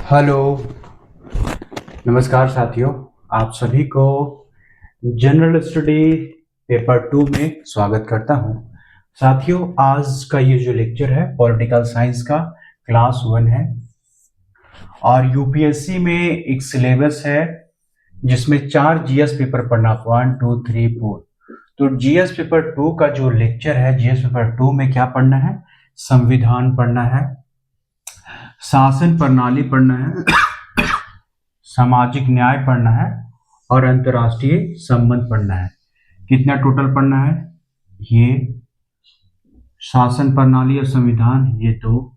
Hello. नमस्कार साथियों, आप सभी को जनरल स्टडी पेपर 2 में स्वागत करता हूं। साथियों, आज का ये जो लेक्चर है पॉलिटिकल साइंस का क्लास 1 है और यूपीएससी में एक सिलेबस है जिसमें 4 जीएस पेपर पढ़ना, 1 2 3 4। तो जीएस पेपर 2 का जो लेक्चर है, जीएस पेपर 2 में क्या पढ़ना है? संविधान पढ़ना है, शासन प्रणाली पढ़ना है, सामाजिक न्याय पढ़ना है और अंतर्राष्ट्रीय संबंध पढ़ना है। कितना टोटल पढ़ना है? ये शासन प्रणाली और संविधान, ये तो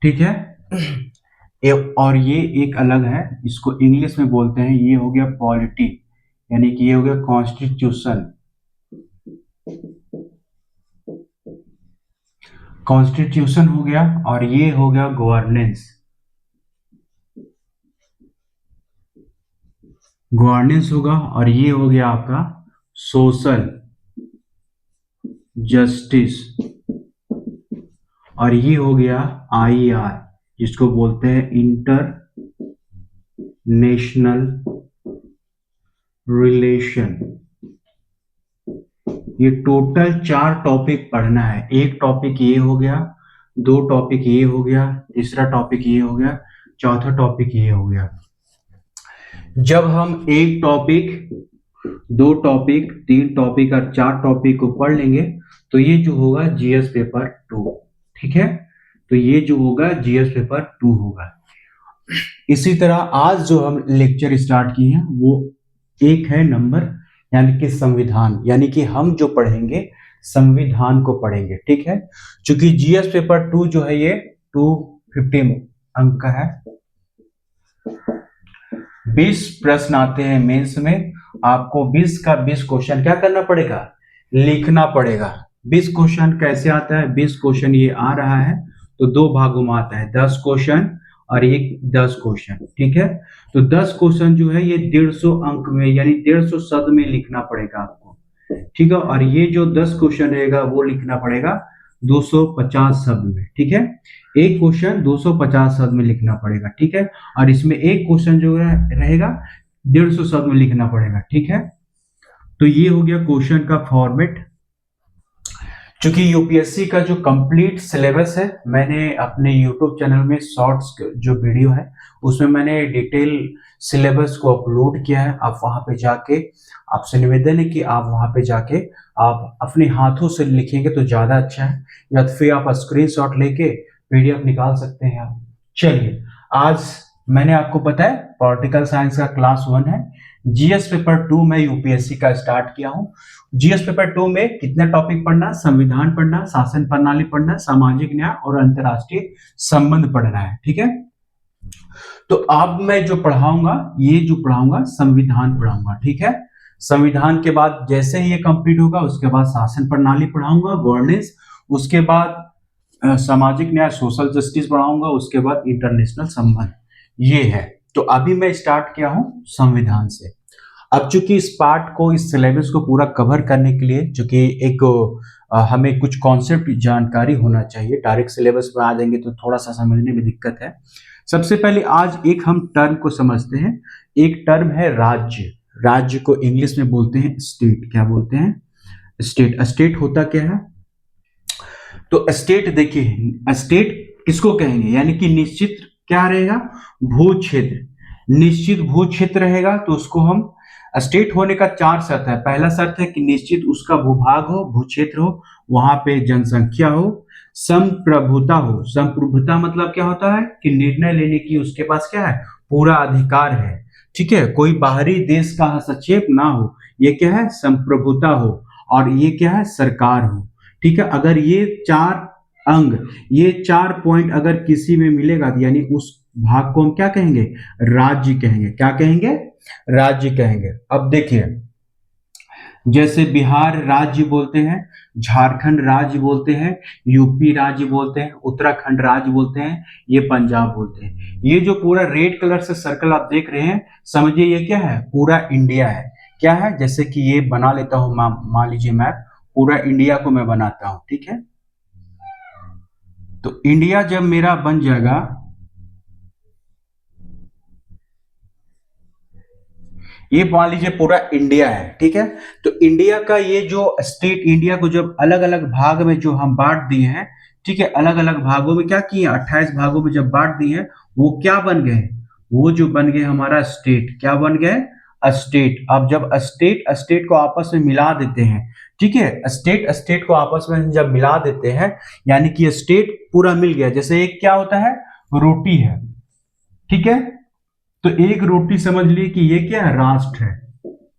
ठीक है। और ये एक अलग है, इसको इंग्लिश में बोलते हैं, ये हो गया पॉलिटी, यानी कि ये हो गया कॉन्स्टिट्यूशन। कॉन्स्टिट्यूशन हो गया और ये हो गया गवर्नेंस। गवर्नेंस होगा और ये हो गया आपका सोशल जस्टिस और ये हो गया आईआर, जिसको बोलते हैं इंटरनेशनल रिलेशन। ये टोटल 4 टॉपिक पढ़ना है। एक टॉपिक ये हो गया, 2 टॉपिक ये हो गया, तीसरा टॉपिक ये हो गया, चौथा टॉपिक ये हो गया। जब हम एक टॉपिक, 2 टॉपिक, 3 टॉपिक और 4 टॉपिक को पढ़ लेंगे तो ये जो होगा जीएस पेपर 2, ठीक है। तो ये जो होगा जीएस पेपर 2 होगा। इसी तरह आज जो हम लेक्चर स्टार्ट किए हैं वो एक है नंबर, यानी कि संविधान, यानी कि हम जो पढ़ेंगे संविधान को पढ़ेंगे, ठीक है। क्योंकि जीएस पेपर 2 जो है ये 250 अंक का है। 20 प्रश्न आते हैं मेंस में, आपको 20 का 20 क्वेश्चन क्या करना पड़ेगा? लिखना पड़ेगा। 20 क्वेश्चन कैसे आता है? 20 क्वेश्चन ये आ रहा है तो 2 भागों में आता है, 10 क्वेश्चन और एक 10 क्वेश्चन, ठीक है। तो 10 क्वेश्चन जो है ये 150 अंक में, यानी 150 शब्द में लिखना पड़ेगा आपको, ठीक है। और ये जो 10 क्वेश्चन रहेगा वो लिखना पड़ेगा 250 शब्द में, ठीक है। एक क्वेश्चन 250 शब्द में लिखना पड़ेगा, ठीक है। और इसमें एक क्वेश्चन जो रहेगा 150 शब्द में लिखना पड़ेगा, ठीक है। तो ये हो गया क्वेश्चन का फॉर्मेट। क्योंकि यूपीएससी का जो कंप्लीट सिलेबस है, मैंने अपने यूट्यूब चैनल में शॉर्ट्स जो वीडियो है उसमें मैंने डिटेल सिलेबस को अपलोड किया है। आप वहां पे जाके, आपसे निवेदन है कि आप वहां पे जाके आप अपने हाथों से लिखेंगे तो ज्यादा अच्छा है, या तो फिर आप स्क्रीनशॉट लेके पीडीएफ निकाल सकते हैं आप। चलिए, आज मैंने आपको बताया पॉलिटिकल साइंस का क्लास 1 है। जीएस पेपर 2 में यूपीएससी का स्टार्ट किया हूं। जीएस पेपर 2 में कितना टॉपिक पढ़ना? संविधान पढ़ना, शासन प्रणाली पढ़ना, सामाजिक न्याय और अंतर्राष्ट्रीय संबंध पढ़ना है, ठीक है। तो अब मैं जो पढ़ाऊंगा, ये जो पढ़ाऊंगा संविधान पढ़ाऊंगा, ठीक है। संविधान के बाद जैसे ही ये कंप्लीट होगा उसके बाद शासन प्रणाली पढ़ाऊंगा, गवर्नेंस, उसके बाद सामाजिक न्याय सोशल जस्टिस पढ़ाऊंगा, उसके बाद इंटरनेशनल संबंध, ये है। तो अभी मैं स्टार्ट किया हूं संविधान से। अब चूंकि इस पार्ट को, इस सिलेबस को पूरा कवर करने के लिए, चूंकि एक हमें कुछ कॉन्सेप्ट जानकारी होना चाहिए, डायरेक्ट सिलेबस में आ जाएंगे तो थोड़ा सा समझने में दिक्कत है। सबसे पहले आज एक हम टर्म को समझते हैं। एक टर्म है राज्य। राज्य को इंग्लिश में बोलते हैं स्टेट। क्या बोलते हैं? स्टेट। स्टेट होता क्या है? तो स्टेट, देखिए स्टेट किसको कहेंगे, यानी कि निश्चित क्या रहेगा? भू क्षेत्र। निश्चित भू क्षेत्र रहेगा तो उसको हम, स्टेट होने का 4 शर्त है। पहला शर्त है कि निश्चित उसका भूभाग हो, भू क्षेत्र हो, वहां पे जनसंख्या हो, संप्रभुता हो। संप्रभुता मतलब क्या होता है कि निर्णय लेने की उसके पास क्या है? पूरा अधिकार है, ठीक है। कोई बाहरी देश का हस्तक्षेप ना हो, ये क्या है? संप्रभुता हो। और ये क्या है? सरकार हो, ठीक है। अगर ये 4 अंग, ये 4 पॉइंट अगर किसी में मिलेगा तो यानी उस भाग को हम क्या कहेंगे? राज्य कहेंगे। क्या कहेंगे? राज्य कहेंगे। अब देखिए, जैसे बिहार राज्य बोलते हैं, झारखंड राज्य बोलते हैं, यूपी राज्य बोलते हैं, उत्तराखंड राज्य बोलते हैं, ये पंजाब बोलते हैं। ये जो पूरा रेड कलर से सर्कल आप देख रहे हैं, समझिए ये क्या है? पूरा इंडिया है। क्या है? जैसे कि ये बना लेता हूं, मान लीजिए मैप, पूरा इंडिया को मैं बनाता हूं, ठीक है। तो इंडिया जब मेरा बन जाएगा, ये मान लीजिए पूरा इंडिया है, ठीक है। तो इंडिया का ये जो स्टेट, इंडिया को जब अलग अलग भाग में जो हम बांट दिए हैं, ठीक है, अलग अलग भागों में क्या किए, 28 भागों में जब बांट दिए हैं, वो क्या बन गए, वो जो बन गए हमारा स्टेट, क्या बन गए, स्टेट। अब जब स्टेट स्टेट को आपस में मिला देते हैं, ठीक है, स्टेट स्टेट को आपस में जब मिला देते हैं, यानी कि स्टेट पूरा मिल गया। जैसे एक क्या होता है, रोटी है, ठीक है। तो एक रोटी समझ ली कि ये क्या है, राष्ट्र है,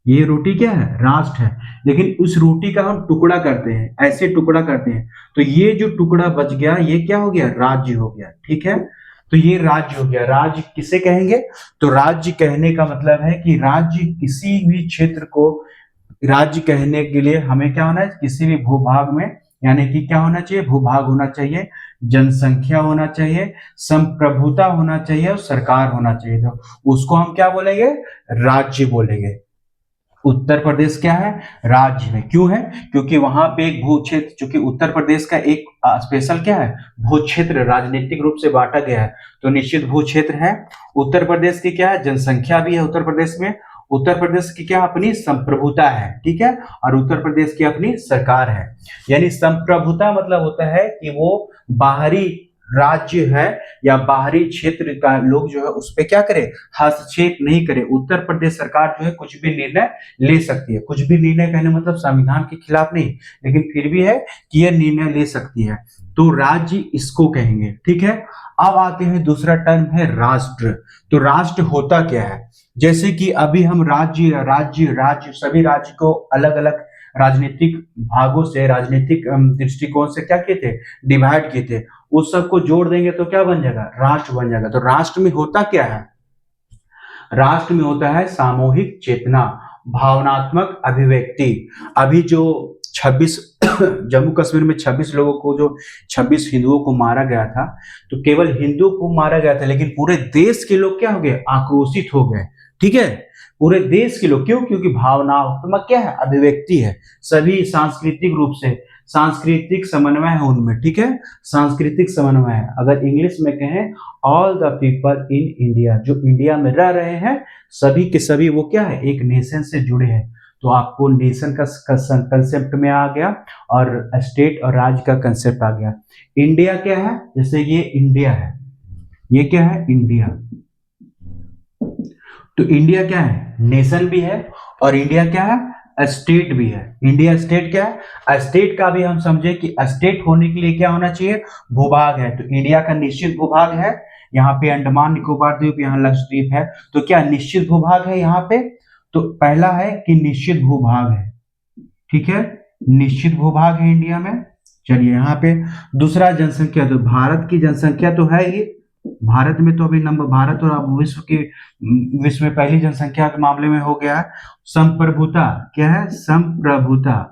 ये रोटी क्या है, राष्ट्र है। लेकिन उस रोटी का हम टुकड़ा करते हैं, ऐसे टुकड़ा करते हैं, तो ये जो टुकड़ा बच गया, ये क्या हो गया, राज्य हो गया, ठीक है। तो ये राज्य हो गया। राज्य किसे कहेंगे, तो राज्य कहने का मतलब है कि राज्य किसी भी क्षेत्र को, राज्य कहने के लिए हमें क्या होना है, किसी भी भूभाग में, यानी कि क्या होना चाहिए, भूभाग होना चाहिए, जनसंख्या होना चाहिए, संप्रभुता होना चाहिए और सरकार होना चाहिए। तो उसको हम क्या बोलेंगे, राज्य बोलेंगे। उत्तर प्रदेश क्या है, राज्य है। क्यों है, क्योंकि वहां पे एक भू क्षेत्र, चूंकि उत्तर प्रदेश का एक स्पेशल क्या है, भू क्षेत्र राजनीतिक रूप से बांटा गया है, तो निश्चित भू क्षेत्र है। उत्तर प्रदेश की क्या है, जनसंख्या भी है उत्तर प्रदेश में। उत्तर प्रदेश की क्या अपनी संप्रभुता है, ठीक है, और उत्तर प्रदेश की अपनी सरकार है। यानी संप्रभुता मतलब होता है कि वो बाहरी राज्य है या बाहरी क्षेत्र का लोग जो है उस पर क्या करे, हस्तक्षेप नहीं करे। उत्तर प्रदेश सरकार जो है कुछ भी निर्णय ले सकती है, कुछ भी निर्णय कहने मतलब संविधान के खिलाफ नहीं, लेकिन फिर भी है कि यह निर्णय ले सकती है। तो राज्य इसको कहेंगे, ठीक है। अब आते हैं दूसरा टर्म है राष्ट्र। तो राष्ट्र होता क्या है, जैसे कि अभी हम राज्य राज्य राज्य सभी राज्य को अलग अलग राजनीतिक भागों से, राजनीतिक दृष्टिकोण से क्या किए थे, डिवाइड किए थे। उस सबको जोड़ देंगे तो क्या बन जाएगा, राष्ट्र बन जाएगा। तो राष्ट्र में होता क्या है, राष्ट्र में होता है सामूहिक चेतना, भावनात्मक अभिव्यक्ति। अभी जो 26 जम्मू कश्मीर में 26 लोगों को, जो 26 हिंदुओं को मारा गया था, तो केवल हिंदुओं को मारा गया था, लेकिन पूरे देश के लोग क्या हो गए, आक्रोशित हो गए, ठीक है। पूरे देश के लोग, क्यों, क्योंकि भावनात्मक क्या है, अभिव्यक्ति है। सभी सांस्कृतिक रूप से, सांस्कृतिक समन्वय है उनमें, ठीक है, सांस्कृतिक समन्वय है। अगर इंग्लिश में कहें, all the people in India, जो इंडिया में रह रहे हैं सभी के सभी वो क्या है, एक नेशन से जुड़े हैं। तो आपको नेशन का कंसेप्ट में आ गया और स्टेट और राज्य का कंसेप्ट आ गया। इंडिया क्या है, जैसे ये इंडिया है, ये क्या है, इंडिया। तो इंडिया क्या है, नेशन भी है, और इंडिया क्या है, स्टेट भी है। इंडिया स्टेट क्या है, स्टेट का भी हम समझे कि स्टेट होने के लिए क्या होना चाहिए, भूभाग है। तो इंडिया का निश्चित भूभाग है, यहाँ पे अंडमान निकोबार द्वीप, यहाँ लक्षद्वीप है, तो क्या निश्चित भूभाग है यहाँ पे। तो पहला है कि निश्चित भूभाग है, ठीक है, निश्चित भूभाग है इंडिया में। चलिए यहाँ पे दूसरा जनसंख्या, तो भारत की जनसंख्या तो है ही, भारत में तो अभी नंबर, भारत और अब विश्व में पहली जनसंख्या के मामले में हो गया है। संप्रभुता क्या है, संप्रभुता,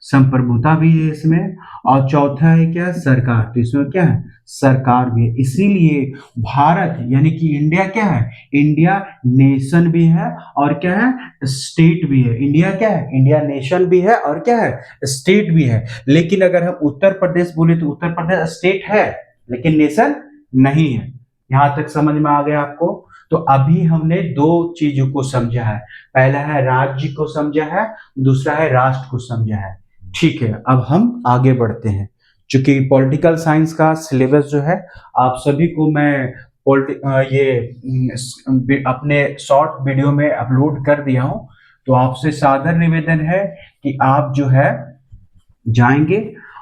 संप्रभुता भी है इसमें। और चौथा है क्या, सरकार, तो इसमें क्या है, सरकार भी है। इसीलिए भारत यानी कि इंडिया क्या है, इंडिया नेशन भी है और क्या है, स्टेट भी है। इंडिया क्या है, इंडिया नेशन भी है और क्या है, स्टेट भी है। लेकिन अगर हम उत्तर प्रदेश बोले तो उत्तर प्रदेश स्टेट है लेकिन नेशन नहीं है। यहां तक समझ में आ गया आपको। तो अभी हमने दो चीजों को समझा है, पहला है राज्य को समझा है, दूसरा है राष्ट्र को समझा है, ठीक है। अब हम आगे बढ़ते हैं। चूंकि पॉलिटिकल साइंस का सिलेबस जो है आप सभी को मैं अपने शॉर्ट वीडियो में अपलोड कर दिया हूं, तो आपसे सादर निवेदन है कि आप जो है जाएंगे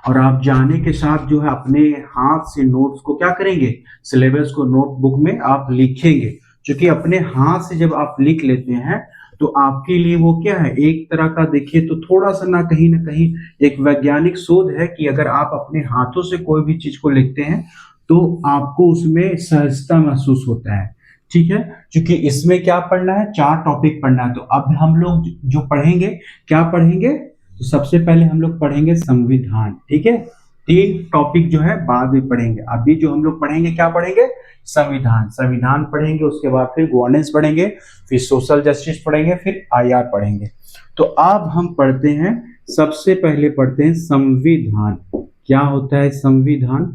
और आप जाने के साथ जो है अपने हाथ से नोट्स को क्या करेंगे, सिलेबस को नोटबुक में आप लिखेंगे। क्योंकि अपने हाथ से जब आप लिख लेते हैं तो आपके लिए वो क्या है, एक तरह का देखिए तो थोड़ा सा ना कहीं एक वैज्ञानिक शोध है कि अगर आप अपने हाथों से कोई भी चीज को लिखते हैं तो आपको उसमें सहजता महसूस होता है, ठीक है। क्योंकि इसमें क्या पढ़ना है, 4 टॉपिक पढ़ना है। तो अब हम लोग जो पढ़ेंगे, क्या पढ़ेंगे, तो सबसे पहले हम लोग पढ़ेंगे संविधान, ठीक है। 3 टॉपिक जो है बाद में पढ़ेंगे, अभी जो हम लोग पढ़ेंगे क्या पढ़ेंगे, संविधान, संविधान पढ़ेंगे, उसके बाद फिर गवर्नेंस पढ़ेंगे, फिर सोशल जस्टिस पढ़ेंगे, फिर आईआर पढ़ेंगे। तो अब हम पढ़ते हैं, सबसे पहले पढ़ते हैं संविधान। क्या होता है संविधान,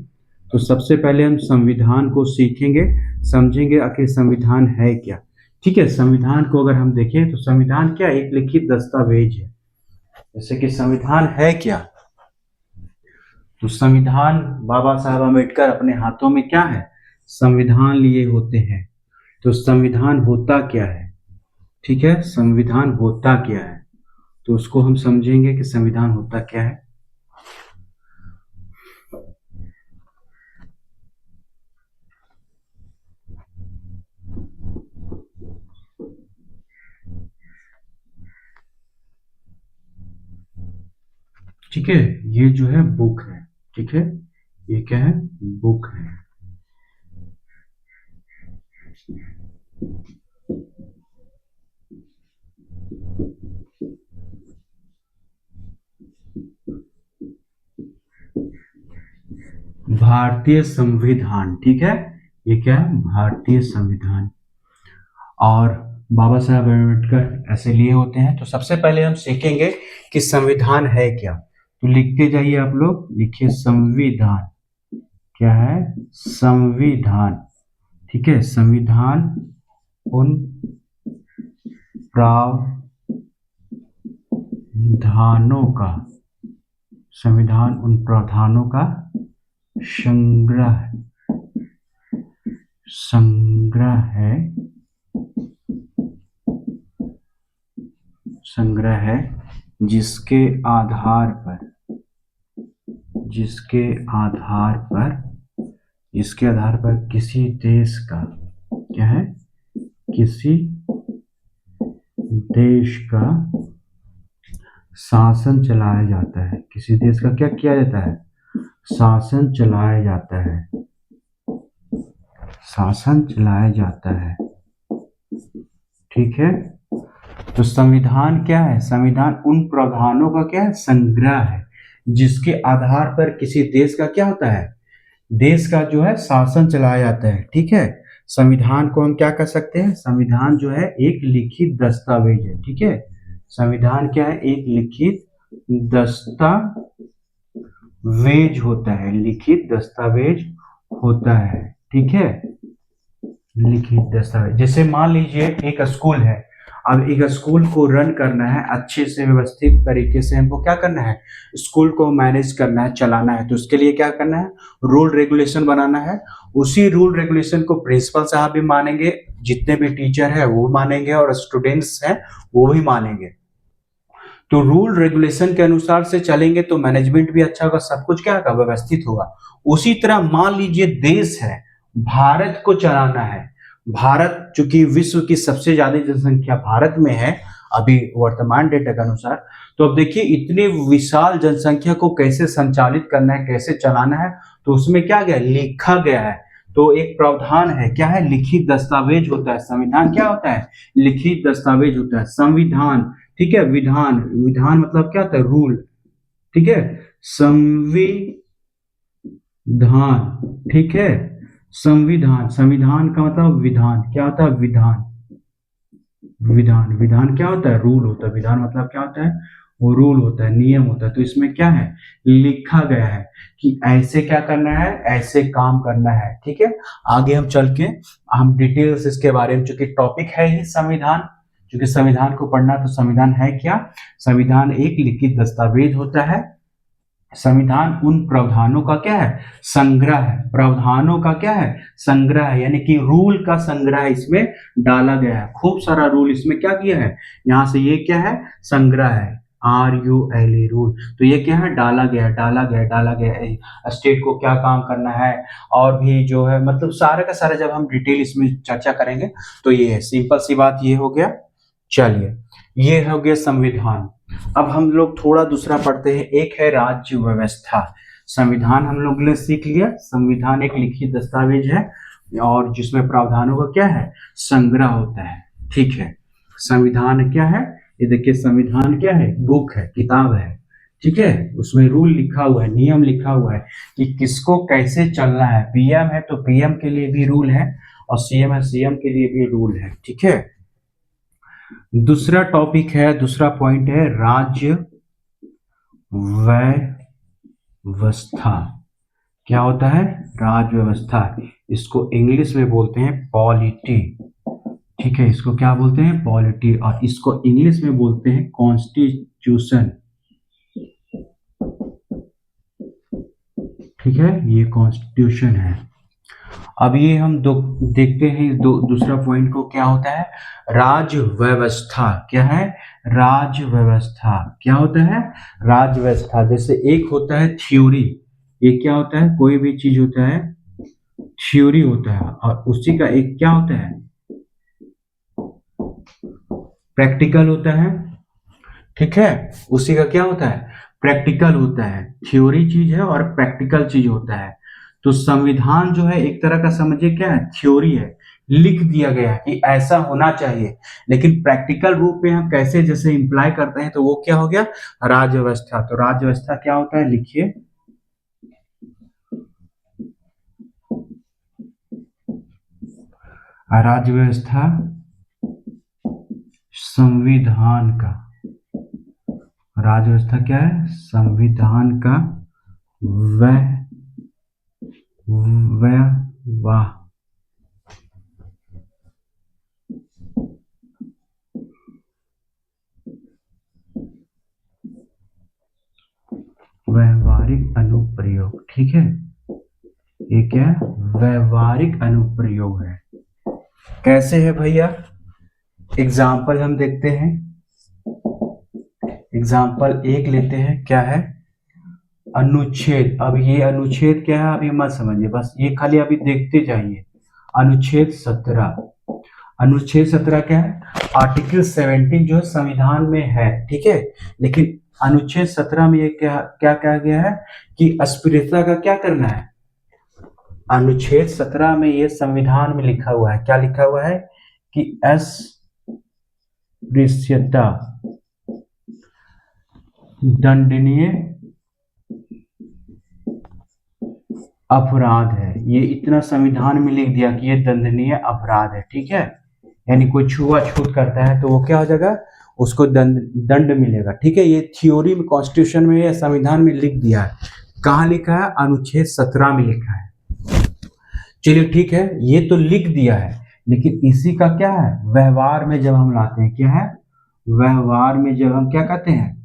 तो सबसे पहले हम संविधान को सीखेंगे, समझेंगे आखिर संविधान है क्या। ठीक है, संविधान को अगर हम देखें तो संविधान क्या है? एक लिखित दस्तावेज है। जैसे कि संविधान है क्या? तो संविधान बाबा साहब अम्बेडकर अपने हाथों में क्या है? संविधान लिए होते हैं। तो संविधान होता क्या है? ठीक है, संविधान होता क्या है? तो उसको हम समझेंगे कि संविधान होता क्या है। ठीक है, ये जो है बुक है। ठीक है, ये क्या है? बुक है। भारतीय संविधान। ठीक है, ये क्या है? भारतीय संविधान। और बाबा साहब अम्बेडकर ऐसे लिए होते हैं। तो सबसे पहले हम सीखेंगे कि संविधान है क्या। तो लिखते जाइए आप लोग, लिखिए संविधान। क्या है? संविधान। ठीक है, संविधान उन प्रावधानों का, संविधान उन प्रावधानों का संग्रह है, जिसके आधार पर, किसी देश का, क्या है? किसी देश का शासन चलाया जाता है। किसी देश का क्या किया जाता है? शासन चलाया जाता है। शासन चलाया जाता है। ठीक है, तो संविधान क्या है? संविधान उन प्रावधानों का क्या है? संग्रह है, जिसके आधार पर किसी देश का क्या होता है? देश का जो है शासन चलाया जाता है। ठीक है, संविधान को हम क्या कर सकते हैं? संविधान जो है एक लिखित दस्तावेज है। ठीक है, संविधान क्या है? एक लिखित दस्तावेज होता है। लिखित दस्तावेज होता है। ठीक है, लिखित दस्तावेज। जैसे मान लीजिए एक स्कूल है। अब एक स्कूल को रन करना है अच्छे से, व्यवस्थित तरीके से हमको क्या करना है? स्कूल को मैनेज करना है, चलाना है। तो उसके लिए क्या करना है? रूल रेगुलेशन बनाना है। उसी रूल रेगुलेशन को प्रिंसिपल साहब भी मानेंगे, जितने भी टीचर है वो मानेंगे, और स्टूडेंट्स हैं वो भी मानेंगे। तो रूल रेगुलेशन के अनुसार से चलेंगे तो मैनेजमेंट भी अच्छा होगा, सब कुछ क्या होगा? व्यवस्थित होगा। उसी तरह मान लीजिए देश है, भारत को चलाना है। भारत चूंकि विश्व की सबसे ज्यादा जनसंख्या भारत में है अभी वर्तमान डेटा के अनुसार, तो अब देखिए इतने विशाल जनसंख्या को कैसे संचालित करना है, कैसे चलाना है, तो उसमें क्या गया? लिखा गया है। तो एक प्रावधान है, क्या है? लिखित दस्तावेज होता है। संविधान क्या होता है? लिखित दस्तावेज होता है। संविधान, ठीक है, विधान, विधान मतलब क्या होता है? रूल। ठीक है, संविधान। ठीक है, संविधान, संविधान का मतलब विधान। क्या होता है? विधान। विधान, विधान क्या होता है? रूल होता है। विधान मतलब क्या होता है? वो रूल होता है, नियम होता है। तो इसमें क्या है? लिखा गया है कि ऐसे क्या करना है, ऐसे काम करना है। ठीक है, आगे हम चल के हम डिटेल्स इसके बारे में, चूंकि टॉपिक है ही संविधान, क्योंकि संविधान को पढ़ना, तो संविधान है क्या? संविधान एक लिखित दस्तावेज होता है। संविधान उन प्रावधानों का क्या है? संग्रह है। प्रावधानों का क्या है? संग्रह है, यानी कि रूल का संग्रह इसमें डाला गया है। खूब सारा रूल इसमें क्या किया है? यहां से ये क्या है? संग्रह है। RULE, rule. तो ये क्या है? डाला गया, डाला गया, डाला गया। स्टेट को क्या काम करना है, और भी जो है, मतलब सारा का सारा जब हम डिटेल इसमें चर्चा करेंगे तो ये है। सिंपल सी बात ये हो गया। चलिए, ये हो गया संविधान। अब हम लोग थोड़ा दूसरा पढ़ते हैं। एक है राज्य व्यवस्था। संविधान हम लोग ने सीख लिया। संविधान एक लिखित दस्तावेज है और जिसमें प्रावधानों का क्या है? संग्रह होता है। ठीक है, संविधान क्या है? ये देखिए, संविधान क्या है? बुक है, किताब है। ठीक है, उसमें रूल लिखा हुआ है, नियम लिखा हुआ है कि किसको कैसे चलना है। PM है तो PM के लिए भी रूल है, और CM है, CM के लिए भी रूल है। ठीक है, दूसरा टॉपिक है, दूसरा पॉइंट है राज्य व्यवस्था। क्या होता है? राज्य व्यवस्था। इसको इंग्लिश में बोलते हैं पॉलिटी। ठीक है, इसको क्या बोलते हैं? पॉलिटी, और इसको इंग्लिश में बोलते हैं कॉन्स्टिट्यूशन। ठीक है, ये कॉन्स्टिट्यूशन है। अब ये हम देखते हैं दूसरा पॉइंट को, क्या होता है? राज व्यवस्था। क्या है? राज व्यवस्था। क्या होता है? राज व्यवस्था। जैसे एक होता है थ्योरी, ये क्या होता है? कोई भी चीज होता है थ्योरी होता है, और उसी का एक क्या होता है? प्रैक्टिकल होता है। ठीक है, उसी का क्या होता है? प्रैक्टिकल होता है। थ्योरी चीज है और प्रैक्टिकल चीज होता है। तो संविधान जो है एक तरह का समझिए क्या है? थ्योरी है, लिख दिया गया है कि ऐसा होना चाहिए, लेकिन प्रैक्टिकल रूप में हम कैसे जैसे इम्प्लाई करते हैं, तो वो क्या हो गया? राज्य व्यवस्था। तो राज्य व्यवस्था क्या होता है? लिखिए, राज्य व्यवस्था संविधान का, राज्य व्यवस्था क्या है? संविधान का वाह व्यवहारिक अनुप्रयोग। ठीक है, ये क्या है? व्यवहारिक अनुप्रयोग है। कैसे है भैया? एग्जाम्पल हम देखते हैं। एग्जाम्पल एक लेते हैं, क्या है? अनुच्छेद। अब ये अनुच्छेद क्या है अभी मत समझिए, बस ये खाली अभी देखते जाइए। अनुच्छेद 17। अनुच्छेद 17 क्या है? आर्टिकल 17 जो संविधान में है, ठीक है, लेकिन अनुच्छेद 17 में ये क्या क्या कहा गया है कि अस्पृश्यता का क्या करना है? अनुच्छेद 17 में ये संविधान में लिखा हुआ है, क्या लिखा हुआ है? कि अस्पृश्यता दंडनीय अपराध है। ये इतना संविधान में लिख दिया कि ये दंडनीय अपराध है। ठीक है, यानी कोई छुआछूत करता है तो वो क्या हो जाएगा? उसको दंड मिलेगा। ठीक है, ये थ्योरी में, कॉन्स्टिट्यूशन में या संविधान में लिख दिया है। कहाँ लिखा है? अनुच्छेद 17 में लिखा है। चलिए ठीक है, ये तो लिख दिया है, लेकिन इसी का क्या है? व्यवहार में जब हम लाते हैं, क्या है? व्यवहार में जब हम क्या करते हैं?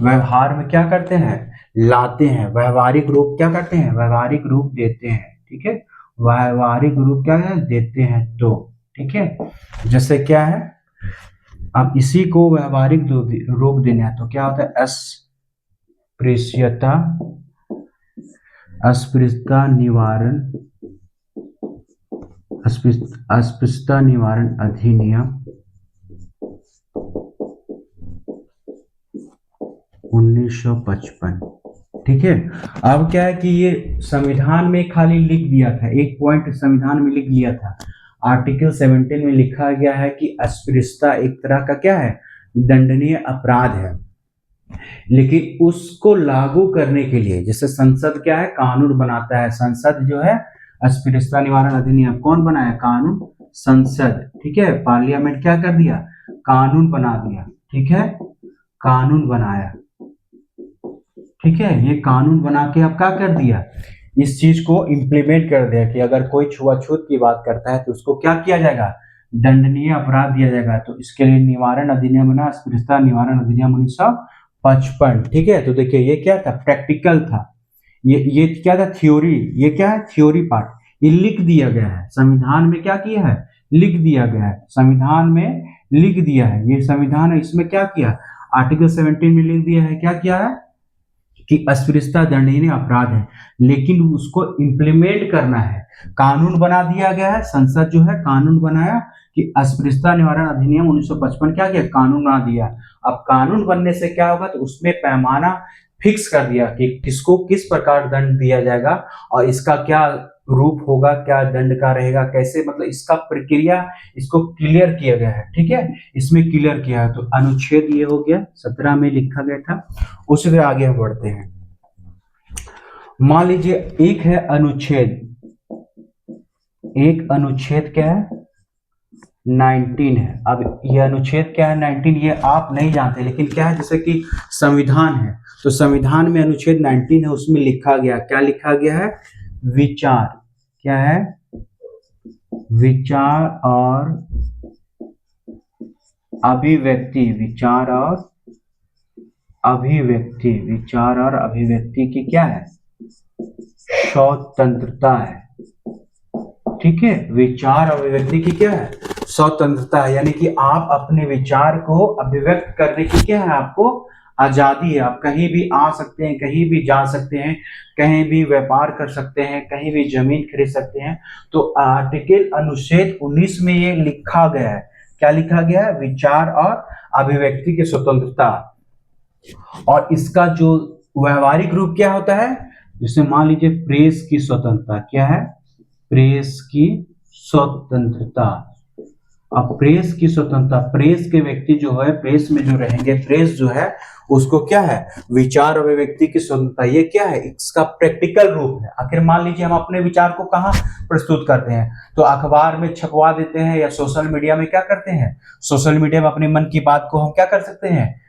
व्यवहार में क्या करते हैं? लाते हैं, व्यवहारिक रूप क्या करते हैं? व्यवहारिक रूप देते हैं। ठीक है, व्यवहारिक रूप क्या है? देते हैं। तो ठीक है, जैसे क्या है? अब इसी को व्यवहारिक रूप देना है तो क्या होता है? अस्पृश्यता, अस्पृश्यता निवारण, अस्पृश्यता निवारण अधिनियम 1955। ठीक है, अब क्या है कि ये संविधान में खाली लिख दिया था, एक पॉइंट संविधान में लिख दिया था। आर्टिकल 17 में लिखा गया है कि अस्पृश्यता एक तरह का क्या है? दंडनीय अपराध है। लेकिन उसको लागू करने के लिए जैसे संसद क्या है? कानून बनाता है। संसद जो है अस्पृश्यता निवारण अधिनियम कौन बनाया? कानून, संसद। ठीक है, पार्लियामेंट क्या कर दिया? कानून बना दिया। ठीक है, कानून बनाया। ठीक है, ये कानून बना के अब क्या कर दिया? इस चीज को इम्प्लीमेंट कर दिया कि अगर कोई छुआछूत की बात करता है तो उसको क्या किया जाएगा? दंडनीय अपराध दिया जाएगा। तो इसके लिए निवारण अधिनियम बना, अस्पृश्यता निवारण अधिनियम 1955। ठीक है, तो देखिए ये क्या था? प्रैक्टिकल था। ये क्या था? थ्योरी। ये क्या है? Theory part. ये लिख दिया गया है संविधान में, क्या किया है? लिख दिया गया है संविधान में, लिख दिया है। ये संविधान है, इसमें क्या किया? आर्टिकल 17 में लिख दिया है, क्या किया है? कि अस्पृश्यता दंडनीय अपराध है, लेकिन उसको इम्प्लीमेंट करना है। कानून बना दिया गया है, संसद जो है कानून बनाया कि अस्पृश्यता निवारण अधिनियम 1955 क्या किया? कानून बना दिया। अब कानून बनने से क्या होगा? तो उसमें पैमाना फिक्स कर दिया कि किसको किस प्रकार दंड दिया जाएगा और इसका क्या रूप होगा, क्या दंड का रहेगा, कैसे, मतलब इसका प्रक्रिया, इसको क्लियर किया गया है। ठीक है, इसमें क्लियर किया है। तो अनुच्छेद ये हो गया, 17 में लिखा गया था। उसी तरह आगे हम बढ़ते हैं। मान लीजिए एक है अनुच्छेद, एक अनुच्छेद क्या है? 19 है। अब ये अनुच्छेद क्या है? 19। ये आप नहीं जानते, लेकिन क्या है, जैसे कि संविधान है तो संविधान में अनुच्छेद 19 है, उसमें लिखा गया, क्या लिखा गया है? विचार। क्या है? विचार और अभिव्यक्ति, विचार और अभिव्यक्ति की क्या है, स्वतंत्रता है। ठीक है, विचार और अभिव्यक्ति की क्या है, स्वतंत्रता है। यानी कि आप अपने विचार को अभिव्यक्त करने की क्या है, आपको आजादी है। आप कहीं भी आ सकते हैं, कहीं भी जा सकते हैं, कहीं भी व्यापार कर सकते हैं, कहीं भी जमीन खरीद सकते हैं। तो आर्टिकल अनुच्छेद 19 में ये लिखा गया है, क्या लिखा गया है, विचार और अभिव्यक्ति की स्वतंत्रता। और इसका जो व्यवहारिक रूप क्या होता है, जैसे मान लीजिए प्रेस की स्वतंत्रता, क्या है, प्रेस की स्वतंत्रता। अब प्रेस की स्वतंत्रता, प्रेस के व्यक्ति जो है, प्रेस में जो रहेंगे, प्रेस जो है उसको क्या है, विचार और अभिव्यक्ति की स्वतंत्रता। ये क्या है, इसका प्रैक्टिकल रूप है। आखिर मान लीजिए हम अपने विचार को कहाँ प्रस्तुत करते हैं, तो अखबार में छपवा देते हैं, या सोशल मीडिया में क्या करते हैं, सोशल मीडिया में अपने मन की बात को हम क्या कर सकते हैं,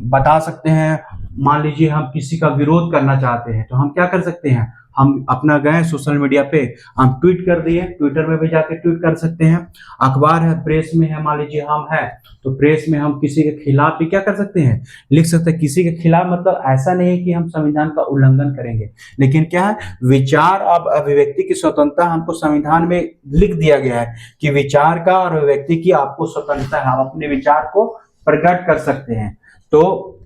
बता सकते हैं। मान लीजिए हम किसी का विरोध करना चाहते हैं, तो हम क्या कर सकते हैं, हम अपना गए सोशल मीडिया पे, हम ट्वीट कर दिए, ट्विटर में भी जाके ट्वीट कर सकते हैं। अखबार है, प्रेस में है, मान लीजिए हम है, तो प्रेस में हम किसी के खिलाफ भी क्या कर सकते हैं, लिख सकते हैं। किसी के खिलाफ मतलब ऐसा नहीं है कि हम संविधान का उल्लंघन करेंगे, लेकिन क्या है, विचार और अभिव्यक्ति की स्वतंत्रता हमको संविधान में लिख दिया गया है कि विचार का और अभिव्यक्ति की आपको स्वतंत्रता है, हम अपने विचार को प्रकट कर सकते हैं। तो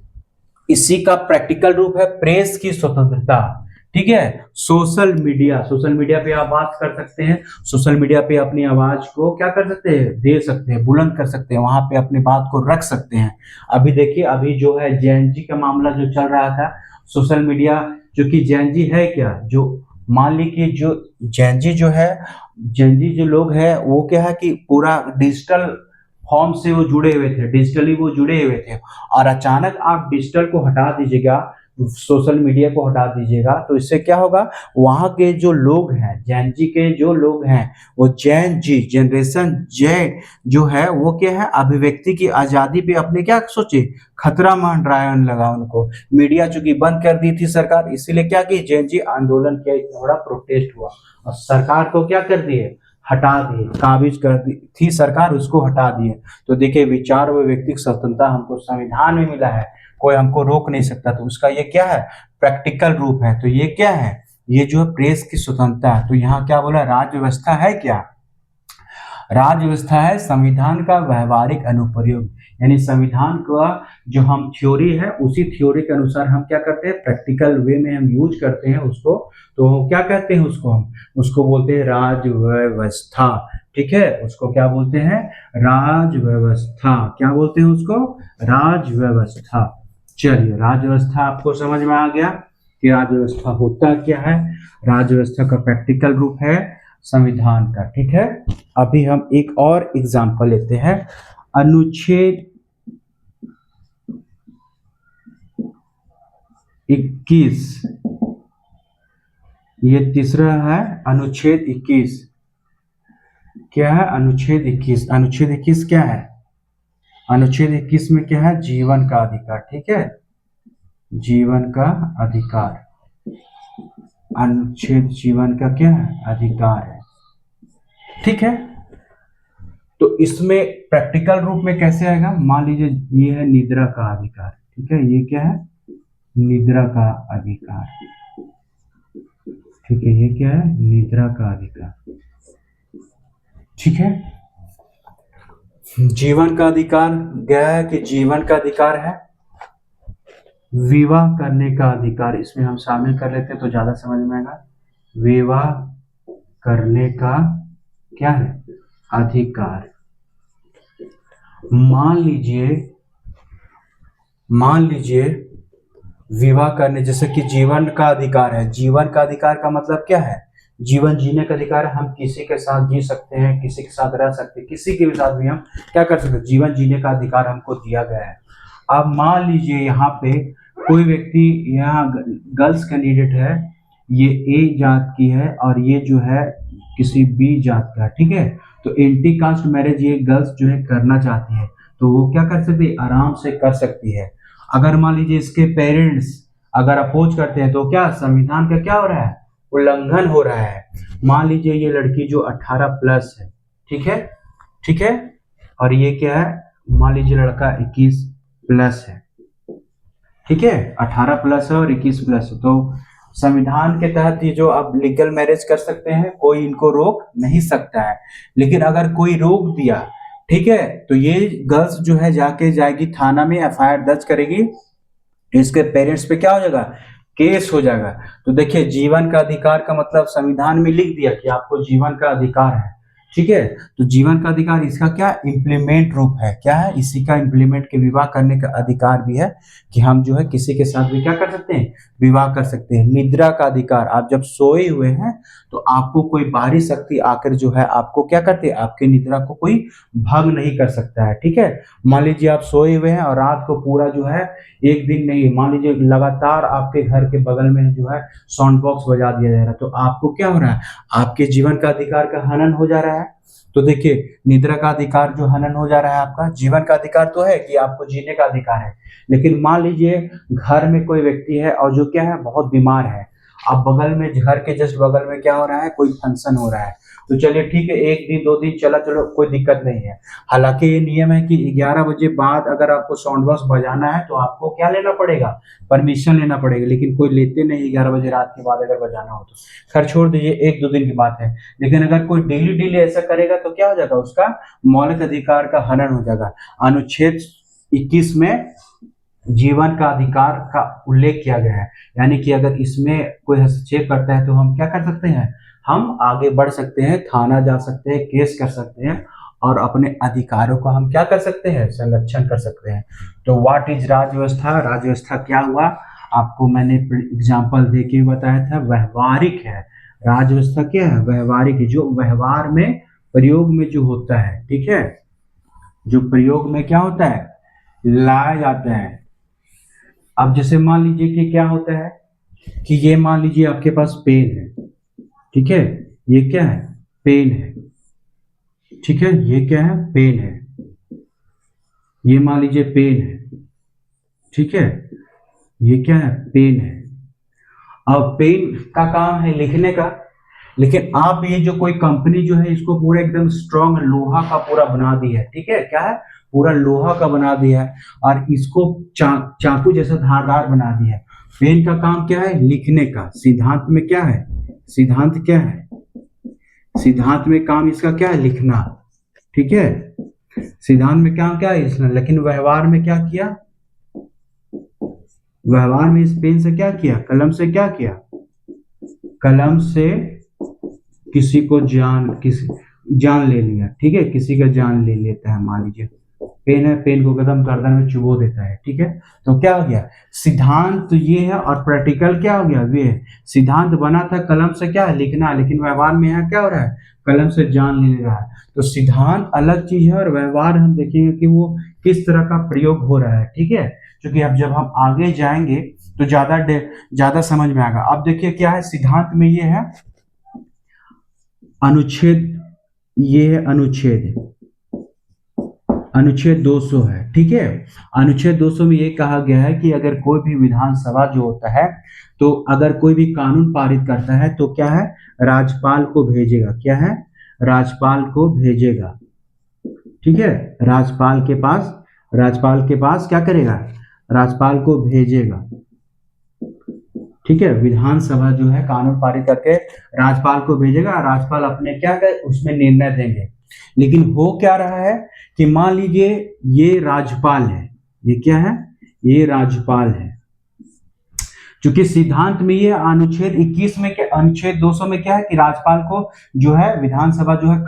इसी का प्रैक्टिकल रूप है प्रेस की स्वतंत्रता। ठीक है, सोशल मीडिया पे आप बात कर सकते हैं, सोशल मीडिया पे अपनी आवाज को क्या कर सकते हैं, दे सकते हैं, बुलंद कर सकते हैं, वहां पे अपनी बात को रख सकते हैं। अभी देखिए, अभी जो है जेएनजी का मामला जो चल रहा था, सोशल मीडिया, जो कि जेएनजी है क्या, जो मान लीजिए जो जेएनजी जो लोग हैं, वो क्या है कि पूरा डिजिटल फॉर्म से वो जुड़े हुए थे, डिजिटली वो जुड़े हुए थे, और अचानक आप डिजिटल को हटा दीजिएगा, सोशल मीडिया को हटा दीजिएगा, तो इससे क्या होगा, वहां के जो लोग हैं, जैन जी के जो लोग हैं, वो जैन जी जनरेशन जे जो है, वो क्या है, अभिव्यक्ति की आजादी पे अपने क्या सोचे, खतरा मंडराने लगा उनको। मीडिया चूंकि बंद कर दी थी सरकार, इसीलिए क्या की, जैन जी आंदोलन किया, इतना बड़ा प्रोटेस्ट हुआ, और सरकार को क्या कर दिए, हटा दिए, काबिज कर दी थी सरकार, उसको हटा दिए। तो देखिए, विचार व व्यक्तिगत स्वतंत्रता हमको संविधान में मिला है, कोई हमको रोक नहीं सकता। तो उसका ये क्या है, प्रैक्टिकल रूप है। तो ये क्या है, ये जो है प्रेस की स्वतंत्रता है। तो यहाँ क्या बोला, राज्य व्यवस्था है क्या, राज्य व्यवस्था है संविधान का व्यवहारिक अनुप्रयोग। यानी संविधान का जो हम थ्योरी है, उसी थ्योरी के अनुसार हम क्या करते हैं, प्रैक्टिकल वे में हम यूज करते हैं उसको। तो क्या कहते हैं उसको, हम उसको बोलते हैं राज्य व्यवस्था। ठीक है, उसको क्या बोलते हैं, राज व्यवस्था। क्या बोलते हैं उसको, राज व्यवस्था। चलिए, राज व्यवस्था आपको समझ में आ गया कि राज व्यवस्था होता क्या है। राज व्यवस्था का प्रैक्टिकल रूप है संविधान का। ठीक है, अभी हम एक और एग्जांपल लेते हैं, अनुच्छेद 21, ये तीसरा है अनुच्छेद 21। क्या है अनुच्छेद 21, अनुच्छेद 21 क्या है, अनुच्छेद 21 में क्या है, जीवन का अधिकार। ठीक है, जीवन का अधिकार, अनुच्छेद जीवन का क्या है, अधिकार है। ठीक है, तो इसमें प्रैक्टिकल रूप में कैसे आएगा, मान लीजिए ये है निद्रा का अधिकार। ठीक है, ये क्या है, निद्रा का अधिकार। ठीक है, ये क्या है, निद्रा का अधिकार। ठीक है, जीवन का अधिकार गया है कि जीवन का अधिकार है, विवाह करने का अधिकार, इसमें हम शामिल कर लेते हैं तो ज्यादा समझ में आएगा। विवाह करने का क्या है, अधिकार। मान लीजिए विवाह करने, जैसे कि जीवन का अधिकार है, जीवन का अधिकार का मतलब क्या है, जीवन जीने का अधिकार है, हम किसी के साथ जी सकते हैं, किसी के साथ रह सकते हैं, किसी के साथ भी हम क्या कर सकते हैं, जीवन जीने का अधिकार हमको दिया गया है। अब मान लीजिए यहाँ पे कोई व्यक्ति, यहाँ गर्ल्स कैंडिडेट है, ये ए जात की है और ये जो है किसी बी जात का है। ठीक है, तो एंटी कास्ट मैरिज ये गर्ल्स जो है करना चाहती है, तो वो क्या कर सकती है, आराम से कर सकती है। अगर मान लीजिए इसके पेरेंट्स अगर अपोज करते हैं, तो क्या संविधान का क्या हो रहा है, उल्लंघन हो रहा है। मान लीजिए ये लड़की जो 18 प्लस है, ठीक है, ठीक है, और ये क्या है, मान लीजिए लड़का 21 प्लस है, ठीक है, 18 प्लस है और 21 प्लस है, तो संविधान के तहत ये जो आप लीगल मैरिज कर सकते हैं, कोई इनको रोक नहीं सकता है। लेकिन अगर कोई रोक दिया, ठीक है, तो ये गर्ल्स जो है जाके जाएगी थाना में, एफआईआर दर्ज करेगी, इसके पेरेंट्स पे क्या हो जाएगा, केस हो जाएगा। तो देखिए, जीवन का अधिकार का मतलब संविधान में लिख दिया कि आपको जीवन का अधिकार है, ठीक है। तो जीवन का अधिकार इसका क्या इम्प्लीमेंट रूप है, क्या है, इसी का इम्प्लीमेंट के विवाह करने का अधिकार भी है कि हम जो है किसी के साथ भी क्या कर सकते हैं, विवाह कर सकते हैं। निद्रा का अधिकार, आप जब सोए हुए हैं तो आपको कोई बाहरी शक्ति आकर जो है आपको क्या करते हैं, आपके निद्रा को कोई भंग नहीं कर सकता है, ठीक है। मान लीजिए आप सोए हुए हैं और रात को पूरा जो है, एक दिन नहीं, मान लीजिए लगातार आपके घर के बगल में जो है साउंड बॉक्स बजा दिया जा रहा है, तो आपको क्या हो रहा है, आपके जीवन का अधिकार का हनन हो जा रहा है। तो देखिए, निद्रा का अधिकार जो हनन हो जा रहा है, आपका जीवन का अधिकार तो है कि आपको जीने का अधिकार है, लेकिन मान लीजिए घर में कोई व्यक्ति है और जो क्या है, बहुत बीमार है, अब बगल में, घर के जस्ट बगल में क्या हो रहा है, कोई फंक्शन हो रहा है, तो चलिए ठीक है, एक दिन दो दिन चला, चलो कोई दिक्कत नहीं है। हालांकि ये नियम है कि 11 बजे बाद अगर आपको साउंड बॉक्स बजाना है तो आपको क्या लेना पड़ेगा, परमिशन लेना पड़ेगा, लेकिन कोई लेते नहीं 11 बजे रात के बाद अगर बजाना हो तो। खैर छोड़ दीजिए, एक दो दिन की बात है। लेकिन अगर कोई डेली डेली ऐसा करेगा तो क्या हो जाएगा, उसका मौलिक अधिकार का हनन हो जाएगा। अनुच्छेद 21 में जीवन का अधिकार का उल्लेख किया गया है, यानी कि अगर इसमें कोई हस्तक्षेप करता है तो हम क्या कर सकते हैं, हम आगे बढ़ सकते हैं, थाना जा सकते हैं, केस कर सकते हैं और अपने अधिकारों को हम क्या कर सकते हैं, संरक्षण कर सकते हैं। तो व्हाट इज राज व्यवस्था, राज व्यवस्था क्या हुआ, आपको मैंने एग्जाम्पल दे के बताया था, व्यवहारिक है। राज व्यवस्था क्या है, व्यवहारिक है, जो व्यवहार में प्रयोग में जो होता है, ठीक है, जो प्रयोग में क्या होता है, लाया जाता है। अब जैसे मान लीजिए कि क्या होता है कि ये मान लीजिए आपके पास पेन है, ठीक है, ये क्या है, पेन है, ठीक है, ये क्या है, पेन है, ये मान लीजिए पेन है, ठीक है, ये क्या है, पेन है। अब पेन का काम है लिखने का, लेकिन आप ये जो कोई कंपनी जो है इसको पूरा एकदम स्ट्रॉन्ग लोहा का पूरा बना दी है, ठीक है, क्या है, पूरा लोहा का बना दिया है और इसको चाकू जैसा धारदार बना दिया है। पेन का काम क्या है, लिखने का। सिद्धांत में क्या है, सिद्धांत क्या है, सिद्धांत में काम इसका क्या है, लिखना, ठीक है, सिद्धांत में काम क्या है, लिखना। लेकिन व्यवहार में क्या किया, व्यवहार में इस पेन से क्या किया, कलम से क्या किया, कलम से किसी को जान ले लिया, ठीक है, किसी का जान ले लेता है। मान लीजिए पेन है, पेन को कदम गर्दन में चुबो देता है, ठीक है। तो क्या हो गया, सिद्धांत तो ये है और प्रैक्टिकल क्या हो गया, वे है। सिद्धांत बना था कलम से क्या है, लिखना, लेकिन व्यवहार में यहाँ क्या हो रहा है, कलम से जान ले रहा है। तो सिद्धांत अलग चीज है और व्यवहार हम देखेंगे कि वो किस तरह का प्रयोग हो रहा है, ठीक है। क्योंकि अब जब हम आगे जाएंगे तो ज्यादा समझ में आएगा। अब देखिए क्या है, सिद्धांत में ये है अनुच्छेद, ये है अनुच्छेद, अनुच्छेद 200 है, ठीक है। अनुच्छेद 200 में ये कहा गया है कि अगर कोई भी विधानसभा जो होता है, तो अगर कोई भी कानून पारित करता है तो क्या है, राज्यपाल को भेजेगा, क्या है, राज्यपाल को भेजेगा, ठीक है, राज्यपाल के पास क्या करेगा, राज्यपाल को भेजेगा, ठीक है। विधानसभा जो है कानून पारित करके राज्यपाल को भेजेगा, राज्यपाल अपने क्या कर उसमें निर्णय देंगे। लेकिन हो क्या रहा है कि मान लीजिए ये राज्यपाल है, ये क्या है, ये राज्यपाल है। क्योंकि सिद्धांत में ये अनुच्छेद 21 में, अनुच्छेद 200 में क्या है कि राज्यपाल को जो है विधानसभा जो है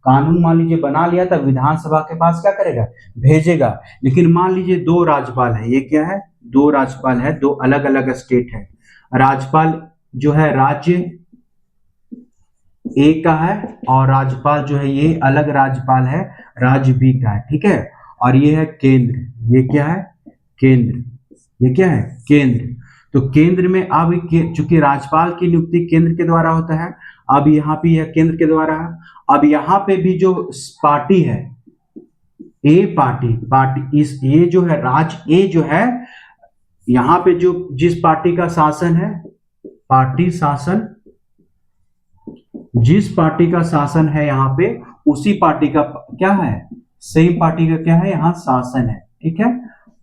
कानून मान लीजिए बना लिया था, विधानसभा के पास क्या करेगा, भेजेगा। लेकिन मान लीजिए दो राज्यपाल है, ये क्या है, दो राज्यपाल है, दो अलग अलग स्टेट है। राज्यपाल जो है राज्य ए का है और राज्यपाल जो है ये अलग राज्यपाल है, राज्य बी का है, ठीक है। और ये है केंद्र, ये क्या है, केंद्र, ये क्या है, केंद्र। तो केंद्र में अब चूंकि राज्यपाल की नियुक्ति केंद्र के द्वारा होता है, अब यहाँ पे यह केंद्र के द्वारा है। अब यहाँ पे भी जो पार्टी है, ए पार्टी इस ये जो है राज्य ए जो है, यहाँ पे जो जिस पार्टी का शासन है, पार्टी शासन, जिस पार्टी का शासन है यहाँ पे, उसी पार्टी का क्या है, सेम पार्टी का क्या है यहाँ शासन है, ठीक है।